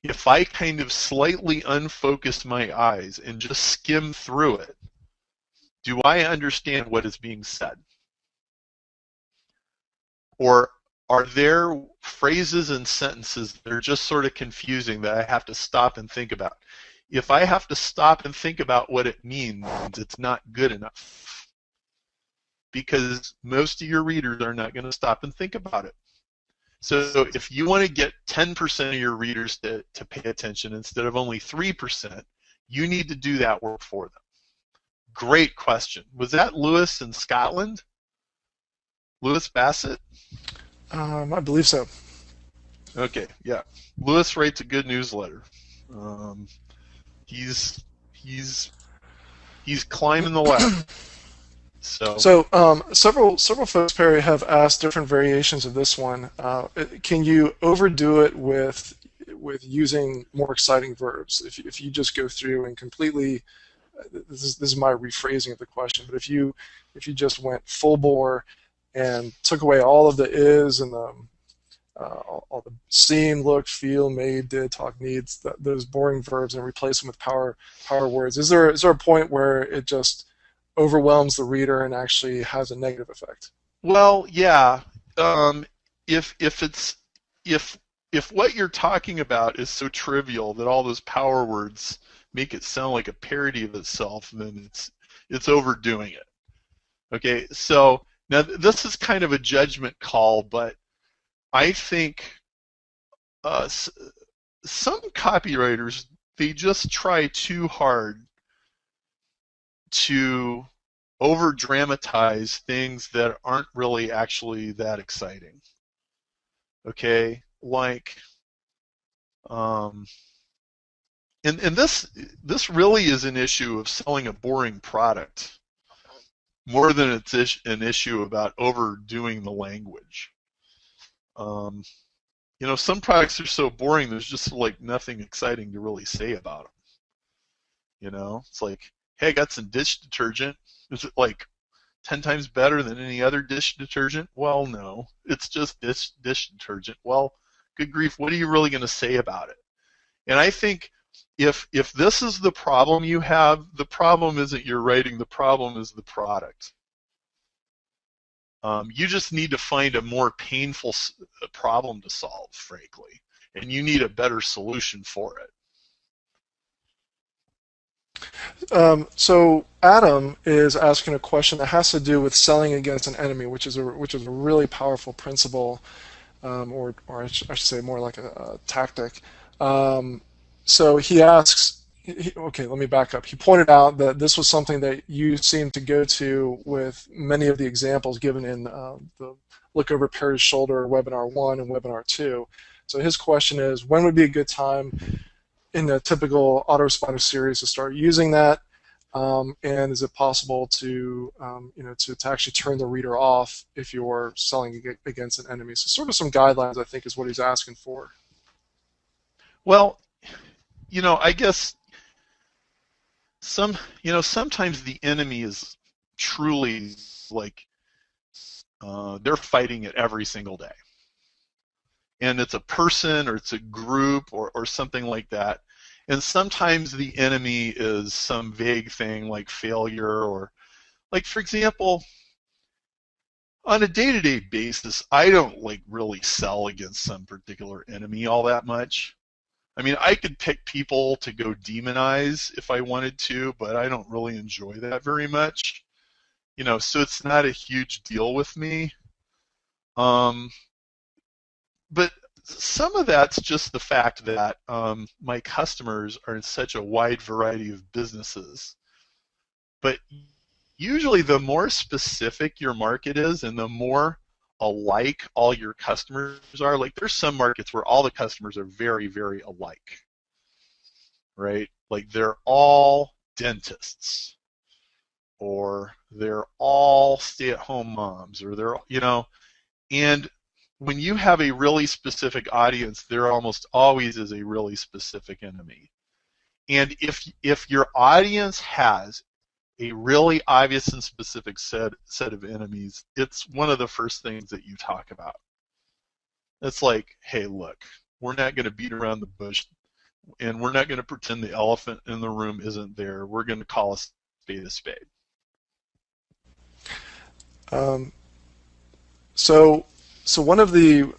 [SPEAKER 1] If I kind of slightly unfocus my eyes and just skim through it, do I understand what is being said? Or are there phrases and sentences that are just sort of confusing that I have to stop and think about? If I have to stop and think about what it means, it's not good enough. Because most of your readers are not going to stop and think about it. So if you want to get 10% of your readers to pay attention instead of only 3%, you need to do that work for them. Great question. Was that Lewis in Scotland? Lewis Bassett?
[SPEAKER 3] I believe so.
[SPEAKER 1] Okay, yeah. Lewis writes a good newsletter. He's climbing the ladder. So
[SPEAKER 3] several folks, Perry, have asked different variations of this one. Can you overdo it with using more exciting verbs? If you just go through and completely, this is my rephrasing of the question, but if you just went full bore and took away all of the is and the all the seem, look, feel, made, did, talk, needs, those boring verbs, and replace them with power words, is there a point where it just overwhelms the reader and actually has a negative effect?
[SPEAKER 1] Well, yeah. If what you're talking about is so trivial that all those power words make it sound like a parody of itself, then it's overdoing it. Okay, so now this is kind of a judgment call, but I think some copywriters, they just try too hard to over-dramatize things that aren't really actually that exciting. Okay, like, and this really is an issue of selling a boring product more than it's an issue about overdoing the language. You know, some products are so boring, there's just like nothing exciting to really say about them. You know, it's like, hey, I got some dish detergent. Is it like 10 times better than any other dish detergent? Well, no, it's just dish detergent. Well, good grief, what are you really going to say about it? And I think if this is the problem you have, the problem isn't your writing, the problem is the product. You just need to find a more painful problem to solve, frankly, and you need a better solution for it.
[SPEAKER 3] So Adam is asking a question that has to do with selling against an enemy, which is a really powerful principle, or I should say more like a tactic. So he asks. Okay, let me back up. He pointed out that this was something that you seem to go to with many of the examples given in the Look Over Perry's Shoulder Webinar 1 and Webinar 2. So his question is, when would be a good time in a typical autoresponder series to start using that? And is it possible to, to actually turn the reader off if you're selling against an enemy? So sort of some guidelines, I think, is what he's asking for.
[SPEAKER 1] Well, I guess sometimes the enemy is truly like they're fighting it every single day. And it's a person or it's a group or something like that. And sometimes the enemy is some vague thing like failure or, like, for example, on a day-to-day basis, I don't really sell against some particular enemy all that much. I mean, I could pick people to go demonize if I wanted to, but I don't really enjoy that very much. So it's not a huge deal with me. But some of that's just the fact that my customers are in such a wide variety of businesses. But usually the more specific your market is and the more alike all your customers are, like there's some markets where all the customers are very, very alike, right? Like they're all dentists or they're all stay-at-home moms or they're, and when you have a really specific audience, there almost always is a really specific enemy. And if your audience has a really obvious and specific set of enemies, it's one of the first things that you talk about. It's like, hey, look, we're not going to beat around the bush, and we're not going to pretend the elephant in the room isn't there. We're going to call a spade a spade.
[SPEAKER 3] So one of the,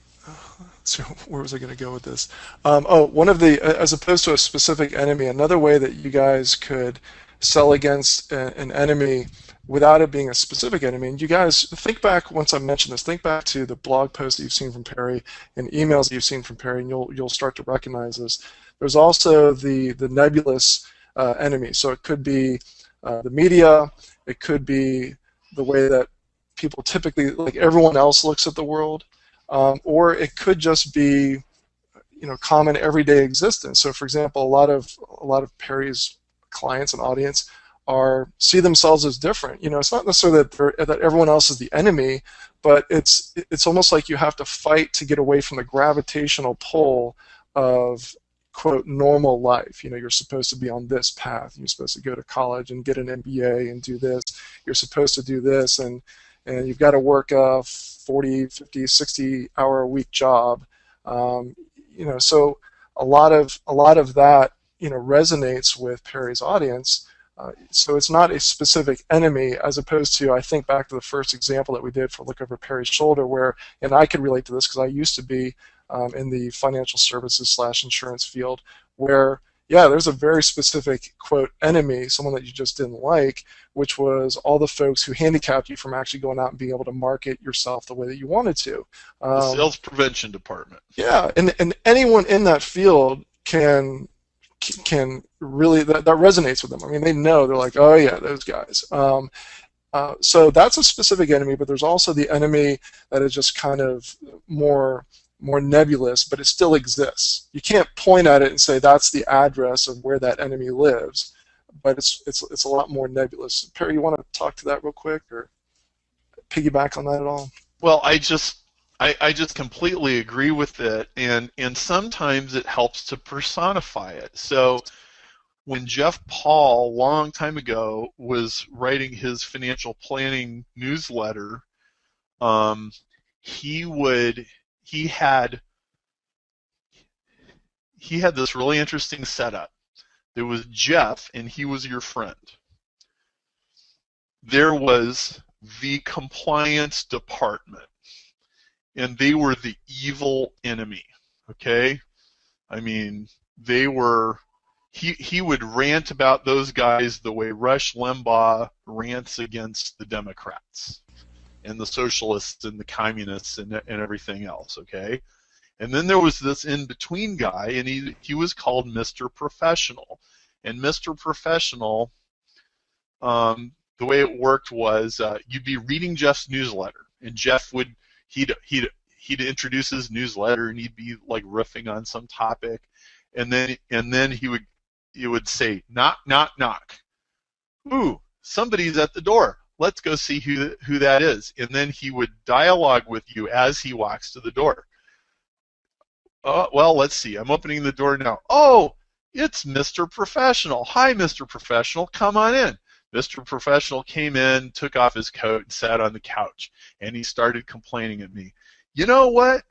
[SPEAKER 3] so where was I going to go with this? One of the, as opposed to a specific enemy, another way that you guys could sell against an enemy without it being a specific enemy, and you guys think back, once I mentioned this, think back to the blog posts that you've seen from Perry and emails that you've seen from Perry, and you'll start to recognize this. There's also the nebulous enemy. So it could be the media, it could be the way that people typically, like everyone else, looks at the world, or it could just be, common everyday existence. So, for example, a lot of Perry's clients and audience see themselves as different. It's not necessarily that everyone else is the enemy, but it's almost like you have to fight to get away from the gravitational pull of, quote, normal life. You're supposed to be on this path. You're supposed to go to college and get an MBA and do this. You're supposed to do this, and you've got to work a 40, 50, 60-hour-a-week job. So a lot of that, resonates with Perry's audience. So it's not a specific enemy, as opposed to, I think back to the first example that we did for Look Over Perry's Shoulder, where, and I could relate to this because I used to be in the financial services / insurance field, where, yeah, there's a very specific, quote, enemy, someone that you just didn't like, which was all the folks who handicapped you from actually going out and being able to market yourself the way that you wanted to.
[SPEAKER 1] The sales prevention department.
[SPEAKER 3] Yeah, and anyone in that field can really, that resonates with them. I mean, they know, they're like, oh yeah, those guys. So that's a specific enemy, but there's also the enemy that is just kind of more nebulous, but it still exists. You can't point at it and say that's the address of where that enemy lives, but it's a lot more nebulous. Perry, you want to talk to that real quick or piggyback on that at all?
[SPEAKER 1] Well, I just completely agree with it, and sometimes it helps to personify it. So when Jeff Paul, long time ago, was writing his financial planning newsletter, he had this really interesting setup. There was Jeff, and he was your friend. There was the compliance department, and they were the evil enemy, okay? I mean, they were, he would rant about those guys the way Rush Limbaugh rants against the Democrats and the socialists and the communists and everything else, okay? And then there was this in-between guy, and he was called Mr. Professional. And Mr. Professional, the way it worked was you'd be reading Jeff's newsletter, and Jeff would, he'd introduce his newsletter, and he'd be like riffing on some topic, and then he would say, knock, knock, knock. ooh, somebody's at the door. Let's go see who that is. And then he would dialogue with you as he walks to the door. Well, let's see. I'm opening the door now. Oh, it's Mr. Professional. Hi, Mr. Professional. Come on in. Mr. Professional came in, took off his coat, and sat on the couch. And he started complaining at me. You know what?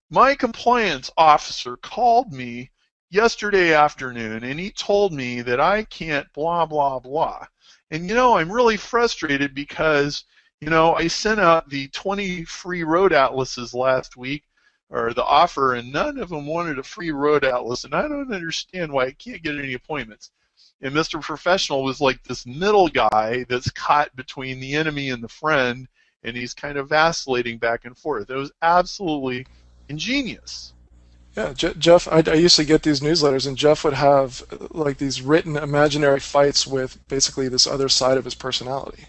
[SPEAKER 1] My compliance officer called me yesterday afternoon, and he told me that I can't blah, blah, blah. And, I'm really frustrated because, I sent out the 20 free road atlases last week, or the offer, and none of them wanted a free road atlas, and I don't understand why I can't get any appointments. And Mr. Professional was like this middle guy that's caught between the enemy and the friend, and he's kind of vacillating back and forth. It was absolutely ingenious.
[SPEAKER 3] Yeah, Jeff, I used to get these newsletters, and Jeff would have like these written imaginary fights with basically this other side of his personality.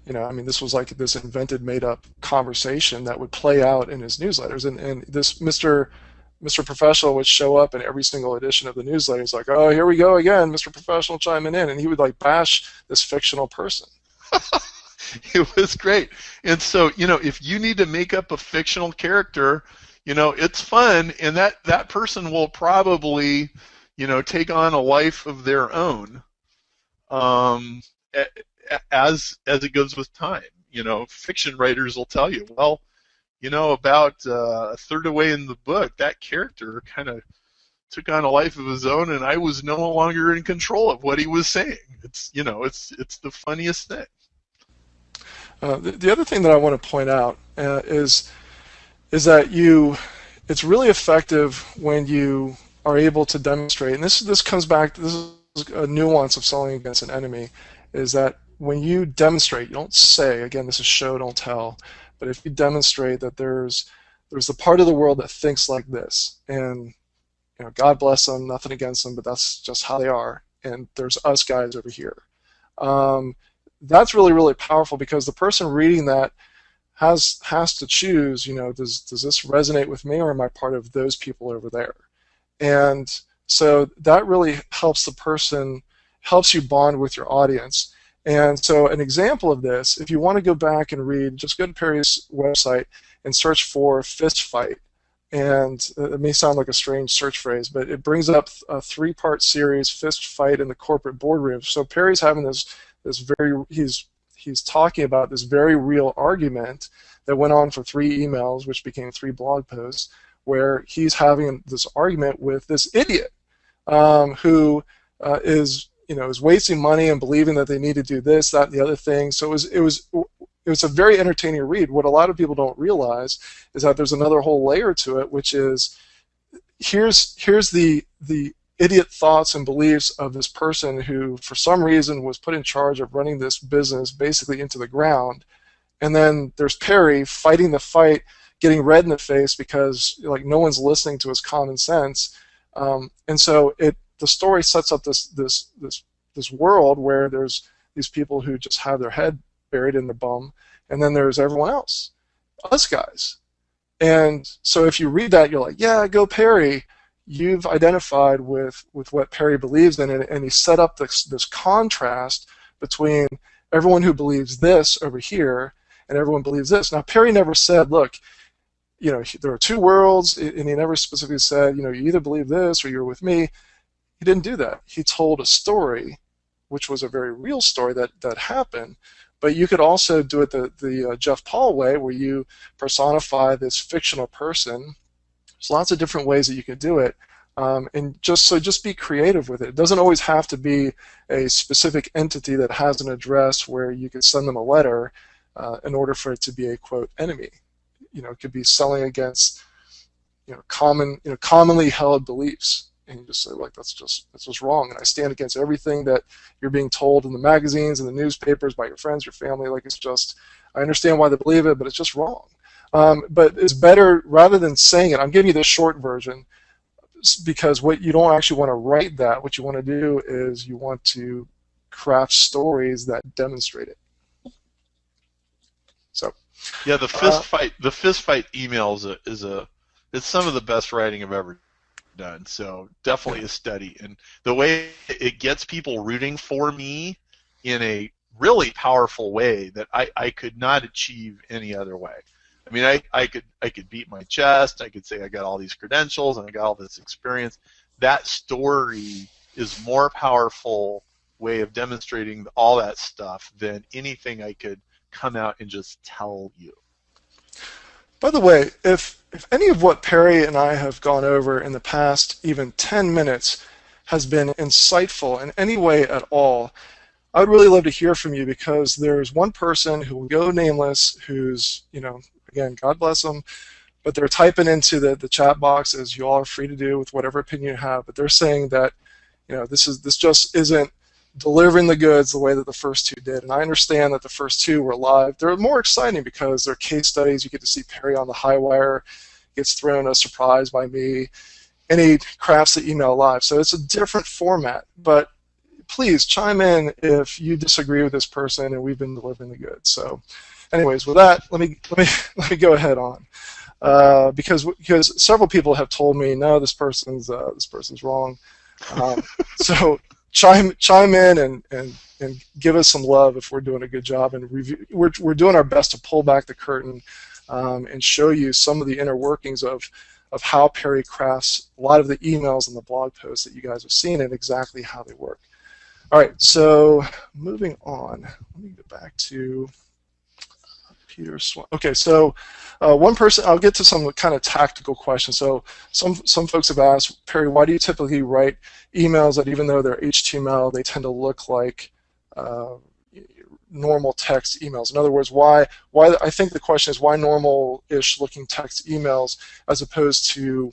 [SPEAKER 3] This was like this invented, made-up conversation that would play out in his newsletters, and this Mr. Professional would show up in every single edition of the newsletter. He's like, oh, here we go again, Mr. Professional chiming in, and he would like bash this fictional person.
[SPEAKER 1] It was great. And so, if you need to make up a fictional character, it's fun, and that person will probably, take on a life of their own as it goes with time. Fiction writers will tell you, well, about a third away in the book, that character kind of took on a life of his own, and I was no longer in control of what he was saying. It's the funniest thing.
[SPEAKER 3] The other thing that I want to point out is that it's really effective when you are able to demonstrate, and this comes back, this is a nuance of selling against an enemy, is that when you demonstrate, you don't say, again, this is show, don't tell, but if you demonstrate that there's the part of the world that thinks like this, and God bless them, nothing against them, but that's just how they are, and there's us guys over here. That's really, really powerful, because the person reading that has to choose, does this resonate with me, or am I part of those people over there? And so that really helps helps you bond with your audience. And so an example of this, if you want to go back and read, just go to Perry's website and search for fist fight. And it may sound like a strange search phrase, but it brings up a 3-part series, Fist Fight in the Corporate Boardroom. So Perry's having he's talking about this very real argument that went on for 3 emails, which became 3 blog posts, where he's having this argument with this idiot who is wasting money and believing that they need to do this, that, and the other thing. So it was a very entertaining read. What a lot of people don't realize is that there's another whole layer to it, which is here's the idiot thoughts and beliefs of this person who, for some reason, was put in charge of running this business basically into the ground. And then there's Perry fighting the fight, getting red in the face because no one's listening to his common sense. And so the story sets up this world where there's these people who just have their head buried in the bum, and then there's everyone else, us guys. And so if you read that, you're like, yeah, go Perry. You've identified with what Perry believes in, and he set up this contrast between everyone who believes this over here and everyone believes this. Now, Perry never said, look, there are 2 worlds, and he never specifically said, you either believe this or you're with me. He didn't do that. He told a story, which was a very real story that happened, but you could also do it the Jeff Paul way, where you personify this fictional person. There's lots of different ways that you can do it, and just be creative with it. It doesn't always have to be a specific entity that has an address where you can send them a letter in order for it to be a quote enemy. It could be selling against commonly held beliefs, and you just say, like, that's just wrong, and I stand against everything that you're being told in the magazines and the newspapers by your friends, your family. I understand why they believe it, but it's just wrong. But it's better, rather than saying it, I'm giving you the short version, because what you don't actually want to write that. What you want to do is you want to craft stories that demonstrate it. So
[SPEAKER 1] yeah, the fist fight emails it's some of the best writing I've ever done. So definitely a study, and the way it gets people rooting for me in a really powerful way that I could not achieve any other way. I mean, I could beat my chest. I could say I got all these credentials and I got all this experience. That story is more powerful way of demonstrating all that stuff than anything I could come out and just tell you.
[SPEAKER 3] By the way, if any of what Perry and I have gone over in the past even 10 minutes has been insightful in any way at all, I would really love to hear from you, because there's one person who will go nameless who's, again, God bless them, but they're typing into the chat box, as you all are free to do with whatever opinion you have, but they're saying that this just isn't delivering the goods the way that the first two did. And I understand that the first two were live. They're more exciting because they're case studies. You get to see Perry on the high wire, gets thrown a surprise by me, and he crafts the email live. So it's a different format. But please chime in if you disagree with this person and we've been delivering the goods. So anyways, with that, let me go ahead on. Because several people have told me, no, this person's wrong. So chime in and give us some love if we're doing a good job, and we're doing our best to pull back the curtain and show you some of the inner workings of how Perry crafts a lot of the emails and the blog posts that you guys have seen and exactly how they work. All right, so moving on, let me get back to Peter Swan. Okay, so one person, I'll get to some kind of tactical questions. So some folks have asked, Perry, why do you typically write emails that even though they're HTML, they tend to look like normal text emails? In other words, why? I think the question is why normal-ish looking text emails as opposed to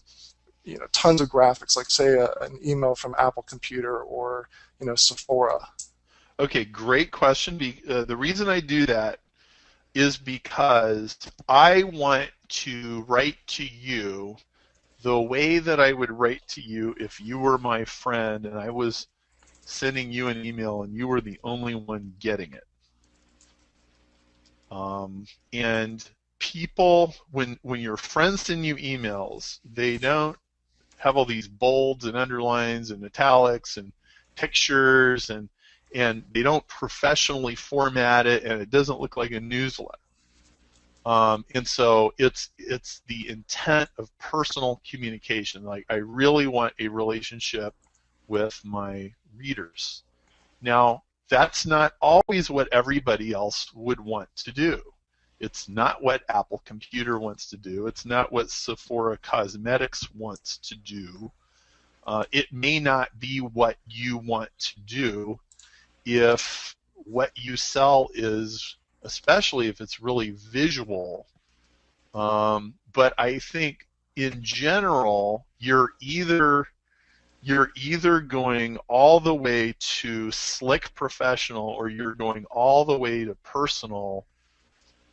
[SPEAKER 3] tons of graphics, like say an email from Apple Computer or Sephora.
[SPEAKER 1] Okay, great question. The reason I do that is because I want to write to you the way that I would write to you if you were my friend and I was sending you an email and you were the only one getting it. And people, when your friends send you emails, they don't have all these bolds and underlines and italics and pictures, and they don't professionally format it, and it doesn't look like a newsletter. And so it's the intent of personal communication. Like, I really want a relationship with my readers. Now, that's not always what everybody else would want to do. It's not what Apple Computer wants to do. It's not what Sephora Cosmetics wants to do. It may not be what you want to do if what you sell is, especially if it's really visual. But I think in general, you're either going all the way to slick professional or you're going all the way to personal.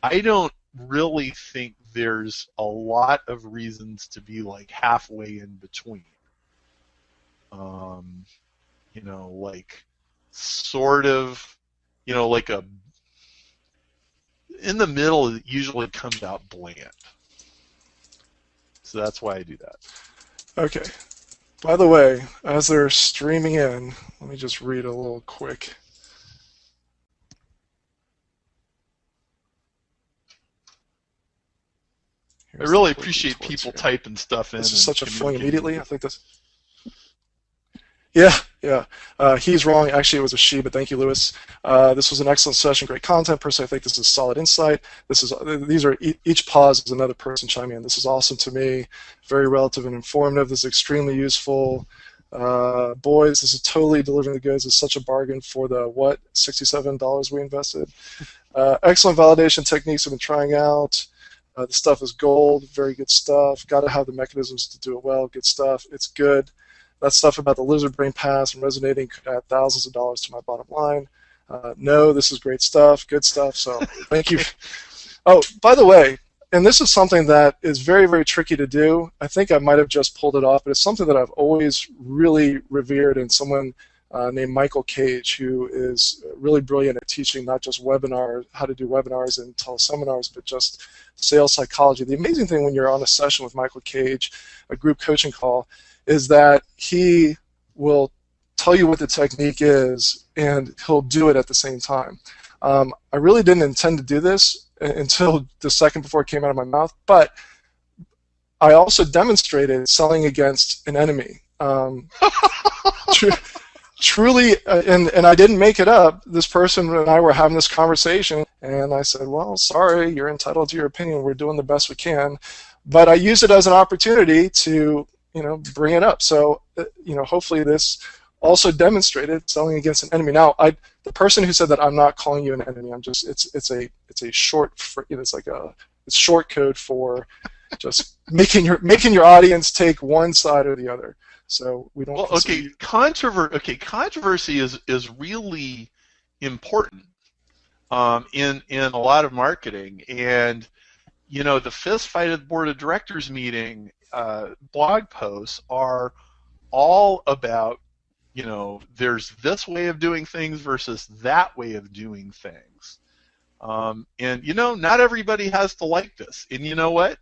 [SPEAKER 1] I don't really think there's a lot of reasons to be like halfway in between. Like sort of, like in the middle, it usually comes out bland. So that's why I do that.
[SPEAKER 3] Okay. By the way, as they're streaming in, let me just read a little quick.
[SPEAKER 1] I really appreciate people typing stuff in.
[SPEAKER 3] This is such a feeling immediately. I think this. Yeah. He's wrong. Actually, it was a she, but thank you, Lewis. This was an excellent session, great content. Personally, I think this is solid insight. Each pause is another person chiming in. This is awesome to me. Very relative and informative. This is extremely useful. Boys, this is totally delivering the goods. It's such a bargain for the $67 we invested. Excellent validation techniques I've been trying out. The stuff is gold. Very good stuff. Got to have the mechanisms to do it well. Good stuff. It's good. That stuff about the lizard brain pass and resonating could add thousands of dollars to my bottom line. No, this is great stuff, good stuff, so thank you. Oh, by the way, and this is something that is very, very tricky to do. I think I might have just pulled it off, but it's something that I've always really revered in someone named Michael Cage, who is really brilliant at teaching not just webinars, how to do webinars and teleseminars, but just sales psychology. The amazing thing when you're on a session with Michael Cage, a group coaching call, is that he will tell you what the technique is, and he'll do it at the same time. I really didn't intend to do this until the second before it came out of my mouth, but I also demonstrated selling against an enemy. Truly, and I didn't make it up. This person and I were having this conversation, and I said, well, sorry, you're entitled to your opinion. We're doing the best we can. But I used it as an opportunity to, bring it up. So, hopefully this also demonstrated selling against an enemy. Now, the person who said that I'm not calling you an enemy, it's a short, it's short code for just making your audience take one side or the other. So we don't.
[SPEAKER 1] Well, okay, controversy is really important in a lot of marketing, and the fist fight at the board of directors meeting blog posts are all about there's this way of doing things versus that way of doing things, and not everybody has to like this, and you know what?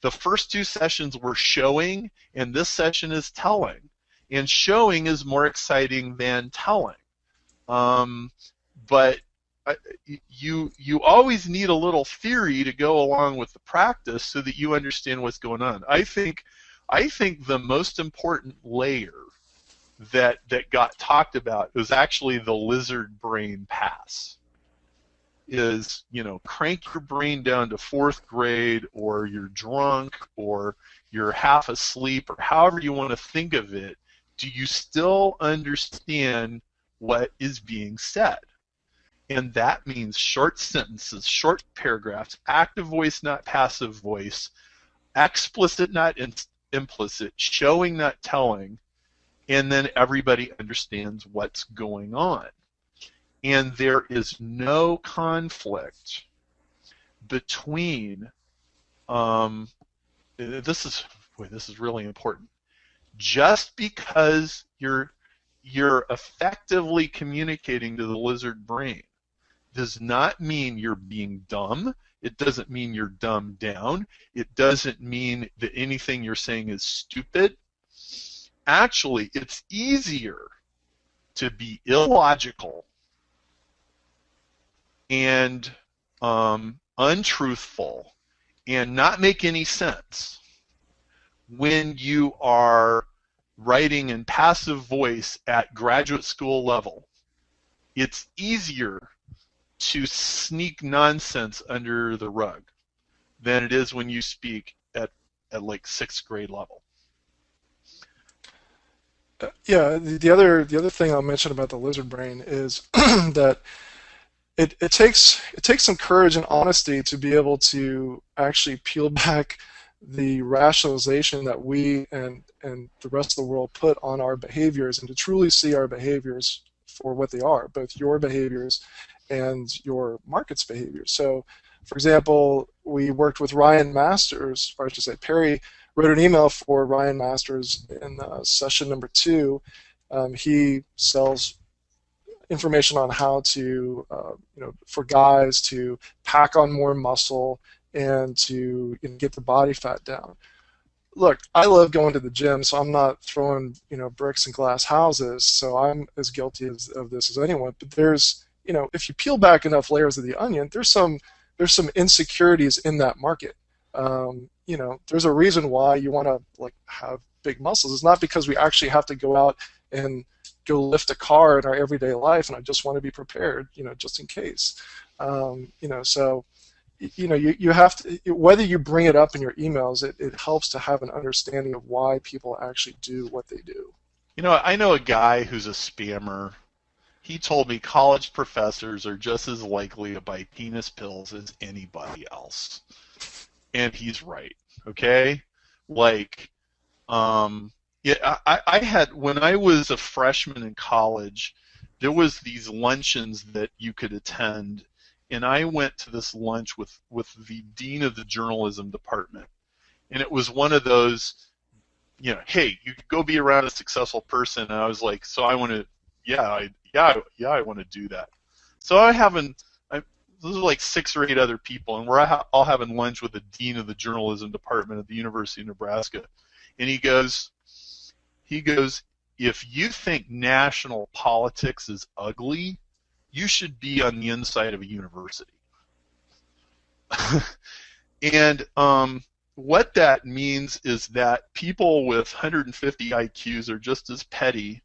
[SPEAKER 1] The first two sessions were showing, and this session is telling. And showing is more exciting than telling. But you always need a little theory to go along with the practice so that you understand what's going on. I think the most important layer that got talked about was actually the lizard brain pass. Is crank your brain down to 4th grade, or you're drunk, or you're half asleep, or however you want to think of it. Do you still understand what is being said? And that means short sentences, short paragraphs, active voice, not passive voice, explicit, not implicit, showing, not telling, and then everybody understands what's going on. And there is no conflict between. This is really important. Just because you're effectively communicating to the lizard brain does not mean you're being dumb. It doesn't mean you're dumbed down. It doesn't mean that anything you're saying is stupid. Actually, it's easier to be illogical and untruthful and not make any sense when you are writing in passive voice at graduate school level. It's easier to sneak nonsense under the rug than it is when you speak at like 6th grade level.
[SPEAKER 3] Yeah, the other thing I'll mention about the lizard brain is that it takes some courage and honesty to be able to actually peel back the rationalization that we and the rest of the world put on our behaviors, and to truly see our behaviors for what they are, both your behaviors and your market's behaviors. So, for example, we worked with Ryan Masters, or I should say Perry wrote an email for Ryan Masters in session number 2. He sells information on how to, for guys to pack on more muscle and to get the body fat down. Look, I love going to the gym, so I'm not throwing bricks and glass houses, so I'm as guilty of this as anyone. But there's, if you peel back enough layers of the onion, there's some insecurities in that market. There's a reason why you want to have big muscles. It's not because we actually have to go out and go lift a car in our everyday life, and I just want to be prepared, just in case. So you have to, whether you bring it up in your emails, it helps to have an understanding of why people actually do what they do.
[SPEAKER 1] I know a guy who's a spammer. He told me college professors are just as likely to buy penis pills as anybody else. And he's right, okay? I had, when I was a freshman in college, there was these luncheons that you could attend, and I went to this lunch with the dean of the journalism department. And it was one of those, hey, you could go be around a successful person. And I was like, so I want to, I want to do that. So those are like 6 or 8 other people, and we're all having lunch with the dean of the journalism department at the University of Nebraska. And he goes, if you think national politics is ugly, you should be on the inside of a university. And what that means is that people with 150 IQs are just as petty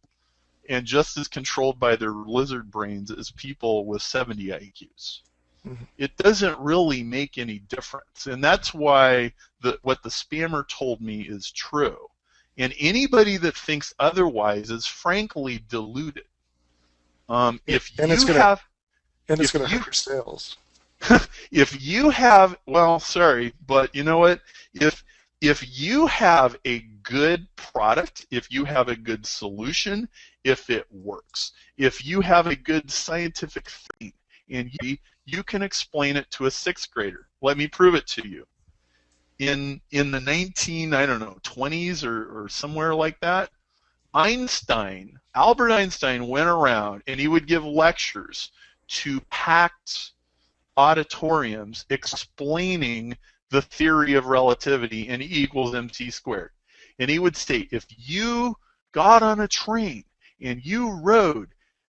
[SPEAKER 1] and just as controlled by their lizard brains as people with 70 IQs.
[SPEAKER 3] Mm-hmm.
[SPEAKER 1] It doesn't really make any difference, and that's why what the spammer told me is true. And anybody that thinks otherwise is frankly deluded. If
[SPEAKER 3] it's
[SPEAKER 1] you
[SPEAKER 3] going to
[SPEAKER 1] if
[SPEAKER 3] hurt
[SPEAKER 1] you
[SPEAKER 3] your sales.
[SPEAKER 1] if you have, well, sorry, but you know what? If you have a good product, if you have a good solution, if it works, if you have a good scientific thing, and you can explain it to a sixth grader. Let me prove it to you. In the 20s or somewhere like that, Albert Einstein went around and he would give lectures to packed auditoriums explaining the theory of relativity and E equals mc squared. And he would state, if you got on a train and you rode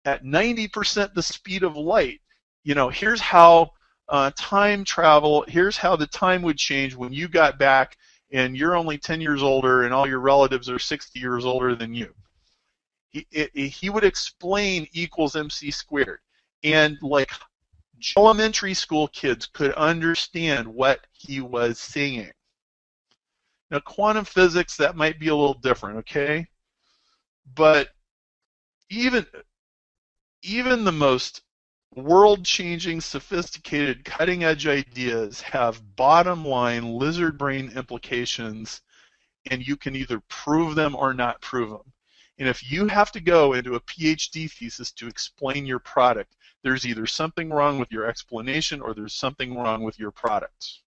[SPEAKER 1] at 90% the speed of light, here's how time travel, here's how the time would change when you got back and you're only 10 years older and all your relatives are 60 years older than you. He would explain E equals mc squared. And like elementary school kids could understand what he was saying. Now, quantum physics, that might be a little different, okay? But even the most world-changing, sophisticated, cutting-edge ideas have bottom-line lizard brain implications, and you can either prove them or not prove them. And if you have to go into a PhD thesis to explain your product, there's either something wrong with your explanation or there's something wrong with your product.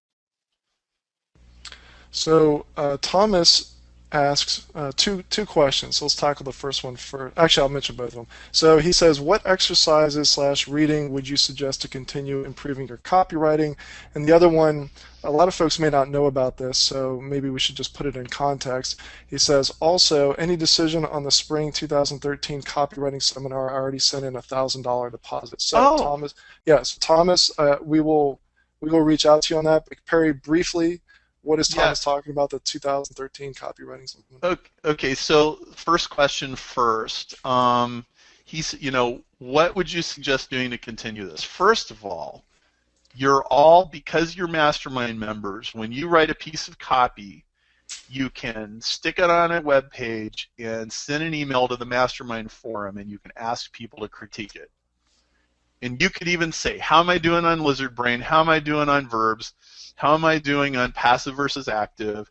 [SPEAKER 3] So Thomas asks two questions. So let's tackle the first one first. Actually, I'll mention both of them. So he says, what exercises / reading would you suggest to continue improving your copywriting? And the other one, a lot of folks may not know about this, so maybe we should just put it in context. He says, also, any decision on the spring 2013 copywriting seminar? I already sent in $1,000 deposit. So Thomas, yes, Thomas, we will reach out to you on that. But Perry, briefly, what is Thomas talking about, the 2013 copywriting seminar?
[SPEAKER 1] Okay, so first question first. He's, what would you suggest doing to continue this? First of all, because you're mastermind members, when you write a piece of copy, you can stick it on a web page and send an email to the mastermind forum, and you can ask people to critique it. And you could even say, how am I doing on lizard brain? How am I doing on verbs? How am I doing on passive versus active?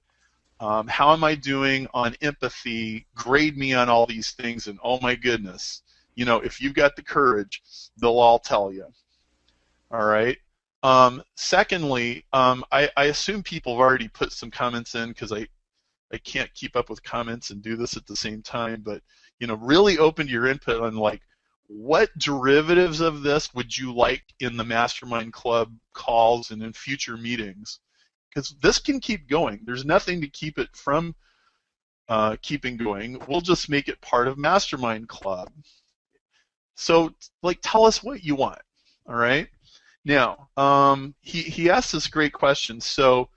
[SPEAKER 1] How am I doing on empathy? Grade me on all these things, and oh my goodness, if you've got the courage, they'll all tell you. All right. Secondly, I assume people have already put some comments in because I can't keep up with comments and do this at the same time, but really open to your input on what derivatives of this would you like in the Mastermind Club calls and in future meetings? Because this can keep going. There's nothing to keep it from keeping going. We'll just make it part of Mastermind Club. So, tell us what you want, all right? Now, he asked this great question. So,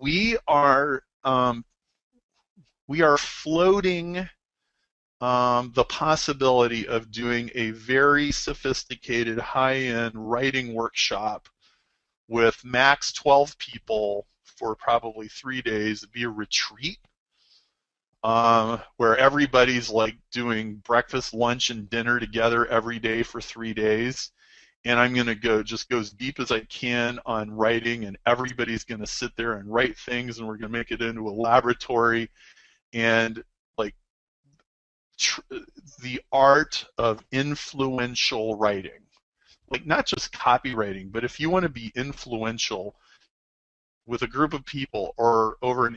[SPEAKER 1] we are floating the possibility of doing a very sophisticated, high-end writing workshop with max 12 people for probably 3 days. It'd be a retreat where everybody's doing breakfast, lunch, and dinner together every day for 3 days. And I'm going to go as deep as I can on writing, and everybody's going to sit there and write things, and we're going to make it into a laboratory. And the art of influential writing, not just copywriting, but if you want to be influential with a group of people or over in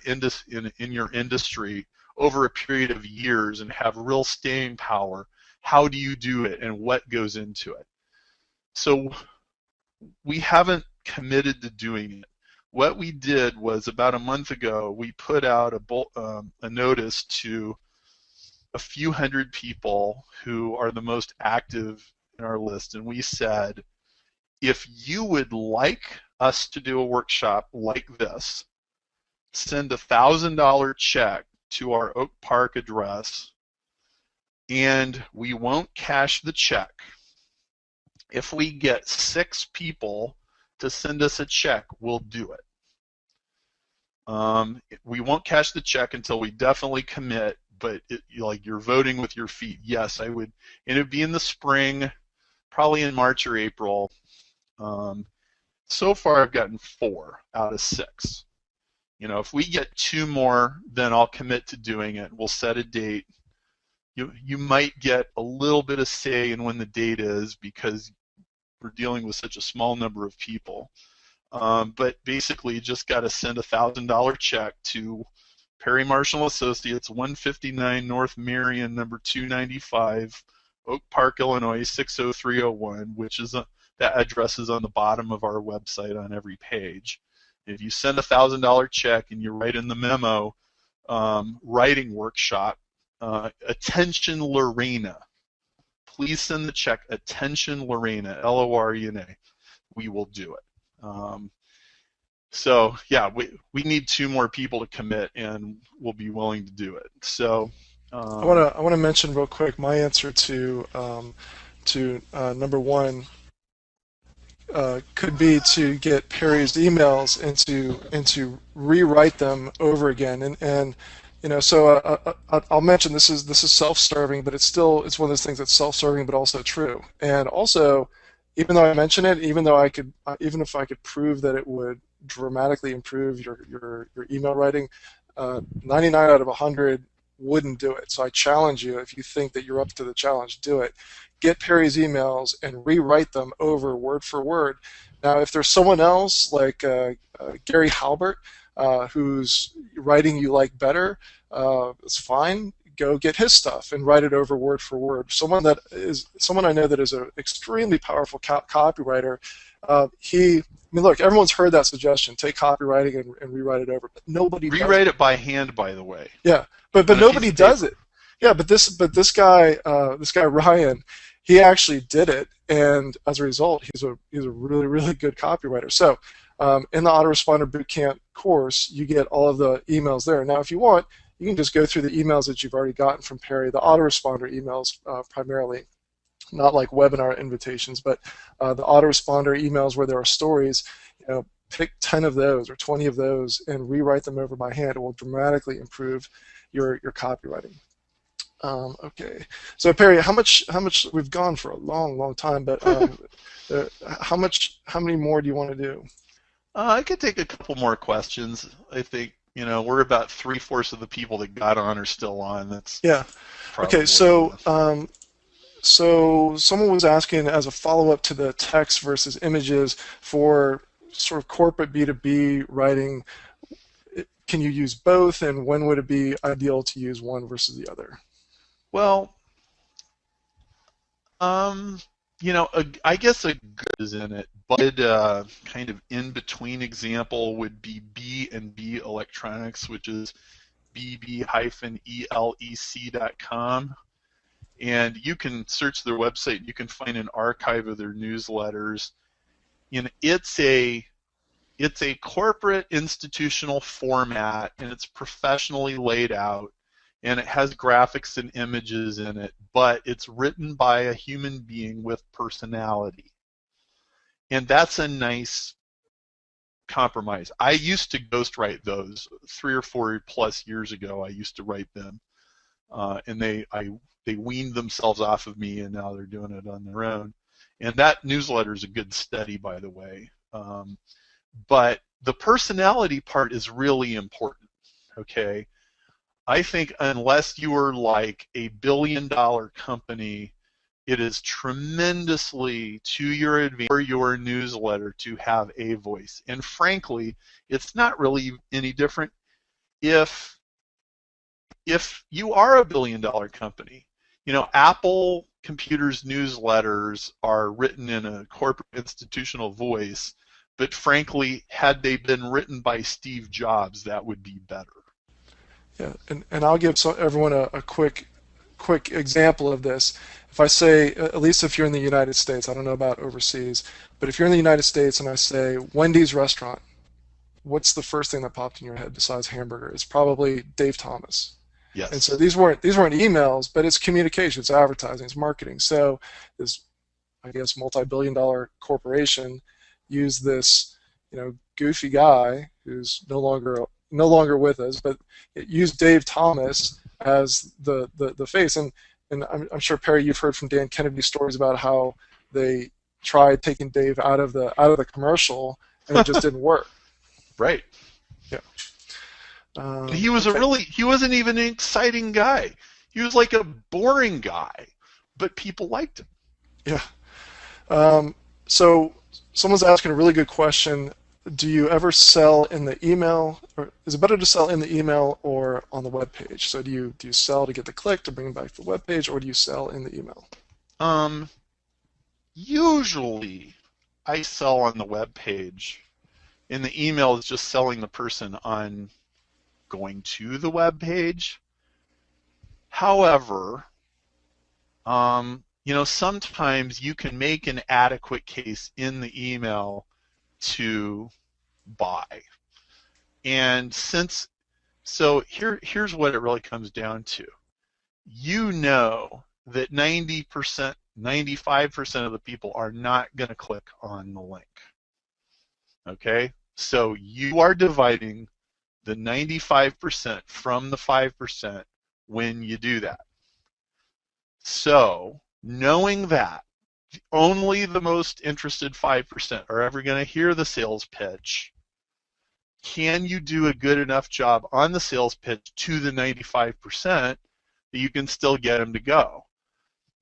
[SPEAKER 1] your industry over a period of years and have real staying power, how do you do it and what goes into it? So we haven't committed to doing it. What we did was about a month ago we put out a notice to a few hundred people who are the most active in our list, and we said, if you would like us to do a workshop like this, send a $1,000 check to our Oak Park address, and we won't cash the check. If we get 6 people to send us a check, we'll do it. We won't cash the check until we definitely commit, but you're voting with your feet. Yes, I would, and it'd be in the spring, probably in March or April. So far, I've gotten 4 out of 6. If we get 2 more, then I'll commit to doing it. We'll set a date. You might get a little bit of say in when the date is because we're dealing with such a small number of people. But basically, you just got to send a $1,000 check to Perry Marshall Associates, 159 North Marion, number 295, Oak Park, Illinois, 60301, which is that address is on the bottom of our website on every page. If you send a $1,000 check and you write in the memo, writing workshop, attention Lorena, please send the check, attention Lorena, Lorena. We will do it. So yeah, we need 2 more people to commit, and we'll be willing to do it. So
[SPEAKER 3] I want to mention real quick my answer to number 1 could be to get Perry's emails and to rewrite them over again, and so I'll mention this is self-serving, but it's one of those things that's self-serving but also true. And also, even though I mention it, even if I could prove that it would dramatically improve your email writing, 99 out of 100 wouldn't do it. So I challenge you, if you think that you're up to the challenge, do it. Get Perry's emails and rewrite them over word for word. Now, if there's someone else like Gary Halbert, whose writing you like better, it's fine. Go get his stuff and write it over word for word. Someone I know that is an extremely powerful copywriter. Look, everyone's heard that suggestion. Take copywriting and rewrite it over, but nobody
[SPEAKER 1] rewrite it by hand, by the way.
[SPEAKER 3] Yeah, but nobody does it. Yeah, but this guy Ryan, he actually did it, and as a result, he's a really, really good copywriter. So in the Autoresponder Bootcamp course, you get all of the emails there. Now, if you want, you can just go through the emails that you've already gotten from Perry, the Autoresponder emails primarily, not like webinar invitations, but the Autoresponder emails where there are stories. Pick 10 of those or 20 of those and rewrite them over by hand. It will dramatically improve your copywriting. Okay, so Perry, how much we've gone for a long time, but how many more do you want to do?
[SPEAKER 1] I could take a couple more questions. I think we're about 3/4 of the people that got on are still on. That's
[SPEAKER 3] okay. So so someone was asking, as a follow-up to the text versus images, for sort of corporate B2B writing, can you use both, and when would it be ideal to use one versus the other?
[SPEAKER 1] Well, I guess a good is in it, but kind of in-between example would be B&B Electronics, which is bb-elec.com. And you can search their website. You can find an archive of their newsletters. It's a corporate institutional format, and it's professionally laid out, and it has graphics and images in it, but it's written by a human being with personality. And that's a nice compromise. I used to ghostwrite those 3 or 4 plus years ago. I used to write them, and they weaned themselves off of me, and now they're doing it on their own. And that newsletter is a good study, by the way. But the personality part is really important, okay? I think unless you are like a billion-dollar company, it is tremendously to your advantage for your newsletter to have a voice. And frankly, it's not really any different if you are a billion-dollar company. Apple Computers newsletters are written in a corporate institutional voice, but frankly, had they been written by Steve Jobs, that would be better.
[SPEAKER 3] Yeah, and I'll give everyone a quick quick example of this. If I say, at least if you're in the United States, I don't know about overseas, but if you're in the United States and I say Wendy's restaurant, what's the first thing that popped in your head besides hamburger? It's probably Dave Thomas. And so
[SPEAKER 1] Yes.
[SPEAKER 3] these weren't emails, but it's communication, it's advertising, it's marketing. So this, I guess, multi-billion-dollar corporation used this, goofy guy who's no longer with us, but it used Dave Thomas as the face. And I'm sure, Perry, you've heard from Dan Kennedy stories about how they tried taking Dave out of the commercial and it just didn't work.
[SPEAKER 1] Right.
[SPEAKER 3] Yeah.
[SPEAKER 1] He was
[SPEAKER 3] Okay.
[SPEAKER 1] he wasn't even an exciting guy. He was like a boring guy, but people liked him.
[SPEAKER 3] Yeah. So someone's asking a really good question. Do you ever sell in the email, or is it better to sell in the email or on the web page? So do you sell to get the click to bring them back to the web page, or do you sell in the email?
[SPEAKER 1] Um, Usually, I sell on the web page. In the email, it's just selling the person on going to the web page. However, sometimes you can make an adequate case in the email to buy. And here's what it really comes down to. You know that 90%, 95% of the people are not going to click on the link. Okay? So you are dividing the 95% from the 5% when you do that. So, knowing that only the most interested 5% are ever going to hear the sales pitch, can you do a good enough job on the sales pitch to the 95% that you can still get them to go?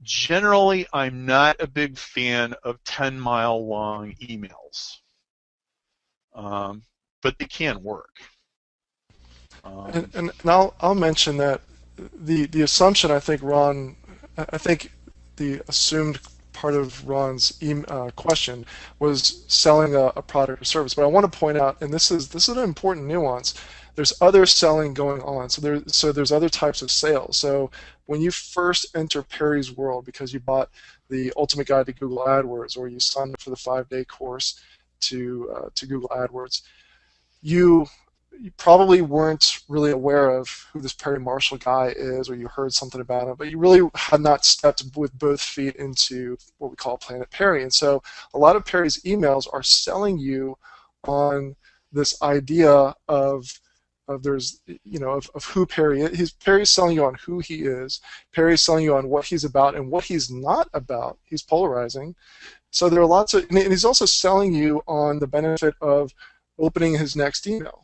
[SPEAKER 1] Generally, I'm not a big fan of 10-mile long emails, but they can work.
[SPEAKER 3] And I'll mention that the assumption, I think the assumed part of Ron's question was selling a product or service. But I want to point out, and this is an important nuance. There's other selling going on. So there's other types of sales. So when you first enter Perry's world because you bought the Ultimate Guide to Google AdWords, or you signed up for the 5-day course to Google AdWords, you probably weren't really aware of who this Perry Marshall guy is, or you heard something about him, but you really had not stepped with both feet into what we call Planet Perry. And so a lot of Perry's emails are selling you on this idea of who Perry is. Perry's selling you on who he is. Perry's selling you on what he's about and what he's not about. He's polarizing. So there are lots of, and he's also selling you on the benefit of opening his next email.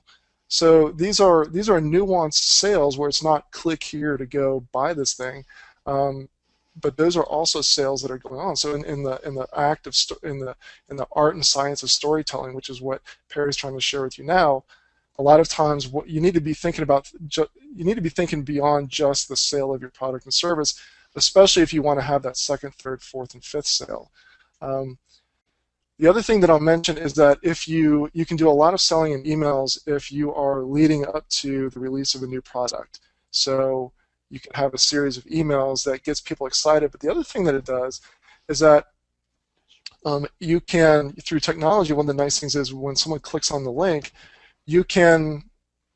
[SPEAKER 3] So these are nuanced sales where it's not click here to go buy this thing, but those are also sales that are going on. So in the act of in the art and science of storytelling, which is what Perry's trying to share with you now, a lot of times what you need to be thinking about, you need to be thinking beyond just the sale of your product and service, especially if you want to have that second, third, fourth, and fifth sale. The other thing that I'll mention is that if you can do a lot of selling in emails if you are leading up to the release of a new product. So you can have a series of emails that gets people excited. But the other thing that it does is that you can, through technology, one of the nice things is when someone clicks on the link, you can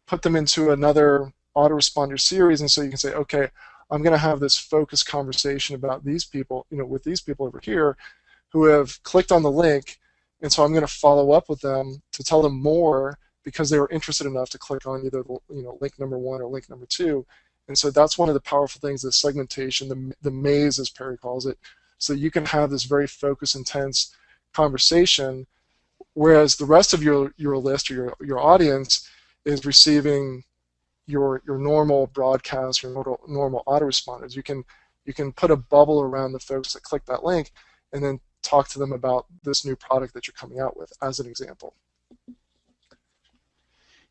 [SPEAKER 3] put them into another autoresponder series, and so you can say, okay, I'm going to have this focused conversation about these people, with these people over here, who have clicked on the link, and so I'm going to follow up with them to tell them more because they were interested enough to click on either link number 1 or link number 2. And so that's one of the powerful things, the segmentation, the maze, as Perry calls it, so you can have this very focused, intense conversation, whereas the rest of your list or your audience is receiving your normal broadcast, your normal autoresponders. You can put a bubble around the folks that click that link, and then talk to them about this new product that you're coming out with, as an example.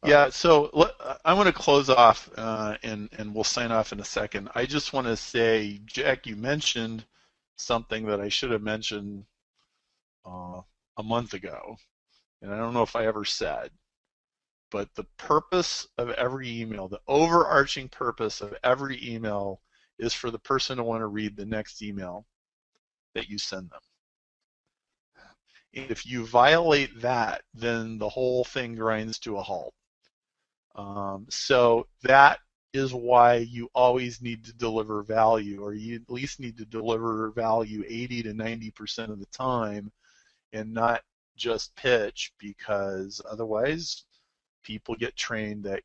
[SPEAKER 1] Yeah, so I want to close off, and we'll sign off in a second. I just want to say, Jack, you mentioned something that I should have mentioned a month ago, and I don't know if I ever said, but the purpose of every email, the overarching purpose of every email is for the person to want to read the next email that you send them. And if you violate that, then the whole thing grinds to a halt. So that is why you always need to deliver value, or you at least need to deliver value 80 to 90% of the time, and not just pitch, because otherwise people get trained that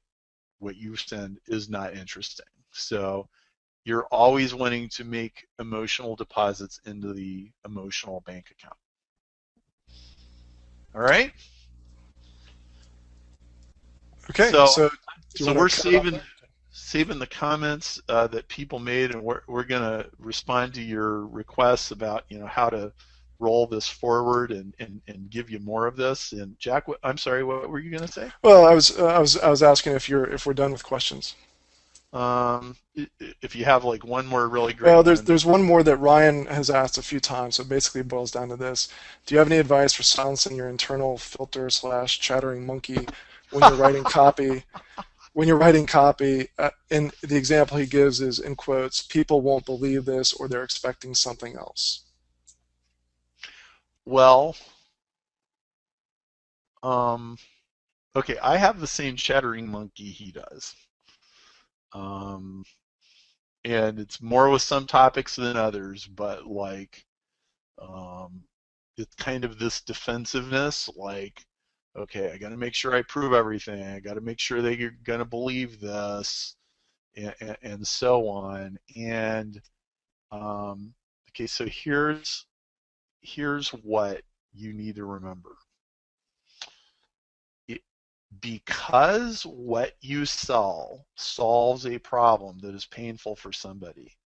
[SPEAKER 1] what you send is not interesting. So you're always wanting to make emotional deposits into the emotional bank account. All right?
[SPEAKER 3] Okay,
[SPEAKER 1] so
[SPEAKER 3] do you
[SPEAKER 1] we're
[SPEAKER 3] want
[SPEAKER 1] saving the comments that people made, and we're going to respond to your requests about, you know, how to roll this forward and give you more of this. And Jack, I'm sorry, what were you going to say?
[SPEAKER 3] Well, I was asking if we're done with questions.
[SPEAKER 1] If you have like one more really great
[SPEAKER 3] Well,
[SPEAKER 1] one.
[SPEAKER 3] there's one more that Ryan has asked a few times, so it basically boils down to this. Do you have any advice for silencing your internal filter / chattering monkey when you're writing copy? When you're writing copy, and the example he gives is, in quotes, people won't believe this, or they're expecting something else.
[SPEAKER 1] Well, okay, I have the same chattering monkey he does. And it's more with some topics than others, but like, it's kind of this defensiveness, like, okay, I got to make sure I prove everything. I got to make sure that you're going to believe this, and so on. And okay, so here's what you need to remember. Because what you sell solves a problem that is painful for somebody,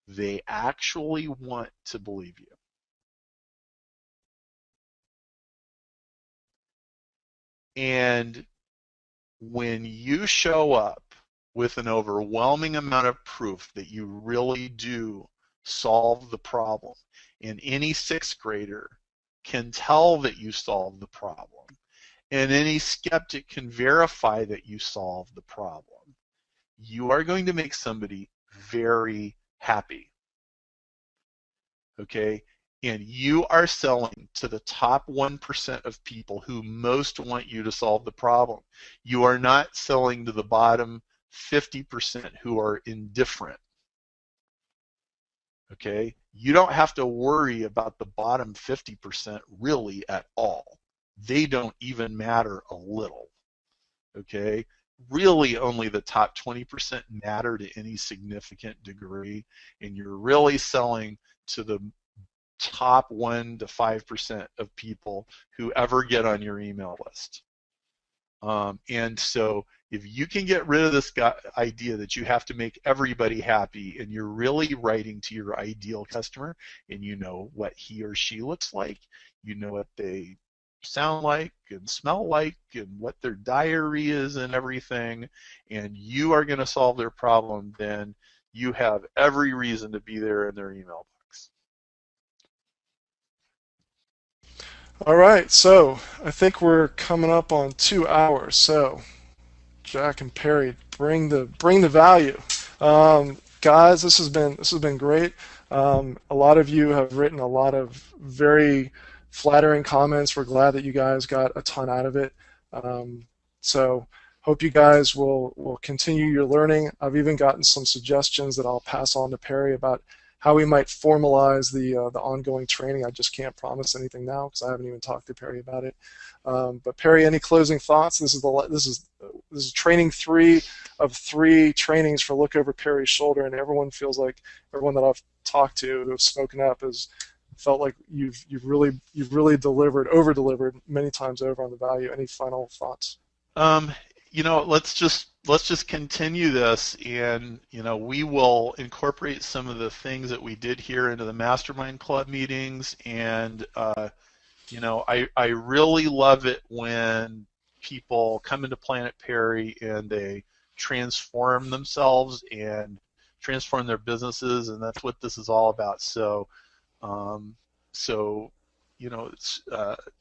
[SPEAKER 1] they actually want to believe you. And when you show up with an overwhelming amount of proof that you really do solve the problem, and any sixth grader can tell that you solve the problem, and any skeptic can verify that you solve the problem, you are going to make somebody very happy. Okay? And you are selling to the top 1% of people who most want you to solve the problem. You are not selling to the bottom 50% who are indifferent. Okay? You don't have to worry about the bottom 50% really at all. They don't even matter a little. Okay? Really only the top 20% matter to any significant degree, and you're really selling to the top 1 to 5% of people who ever get on your email list. And so if you can get rid of this idea that you have to make everybody happy, and you're really writing to your ideal customer, and you know what he or she looks like, you know what they sound like and smell like, and what their diary is and everything, and you are going to solve their problem, then you have every reason to be there in their email box.
[SPEAKER 3] All right, so I think we're coming up on 2 hours. So, Jack and Perry, bring the value, guys. This has been great. A lot of you have written a lot of very flattering comments. We're glad that you guys got a ton out of it. So, hope you guys will continue your learning. I've even gotten some suggestions that I'll pass on to Perry about how we might formalize the ongoing training. I just can't promise anything now because I haven't even talked to Perry about it. But Perry, any closing thoughts? This is training 3 of 3 trainings for Look Over Perry's Shoulder, and everyone that I've talked to who have spoken up has felt like you've really over delivered many times over on the value. Any final thoughts?
[SPEAKER 1] You know, let's just continue this, and you know, we will incorporate some of the things that we did here into the Mastermind Club meetings. And you know, I really love it when people come into Planet Perry and they transform themselves and transform their businesses, and that's what this is all about. So you know,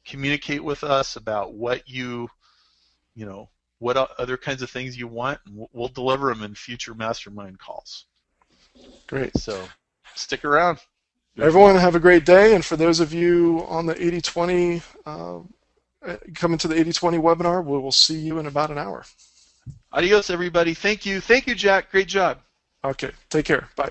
[SPEAKER 1] communicate with us about what what other kinds of things you want, and we'll deliver them in future mastermind calls.
[SPEAKER 3] Great.
[SPEAKER 1] So stick around.
[SPEAKER 3] Everyone have a great day, and for those of you on the 80/20, coming to the 80/20 webinar, we will see you in about an hour.
[SPEAKER 1] Adios, everybody. Thank you. Thank you, Jack. Great job.
[SPEAKER 3] Okay, take care. Bye.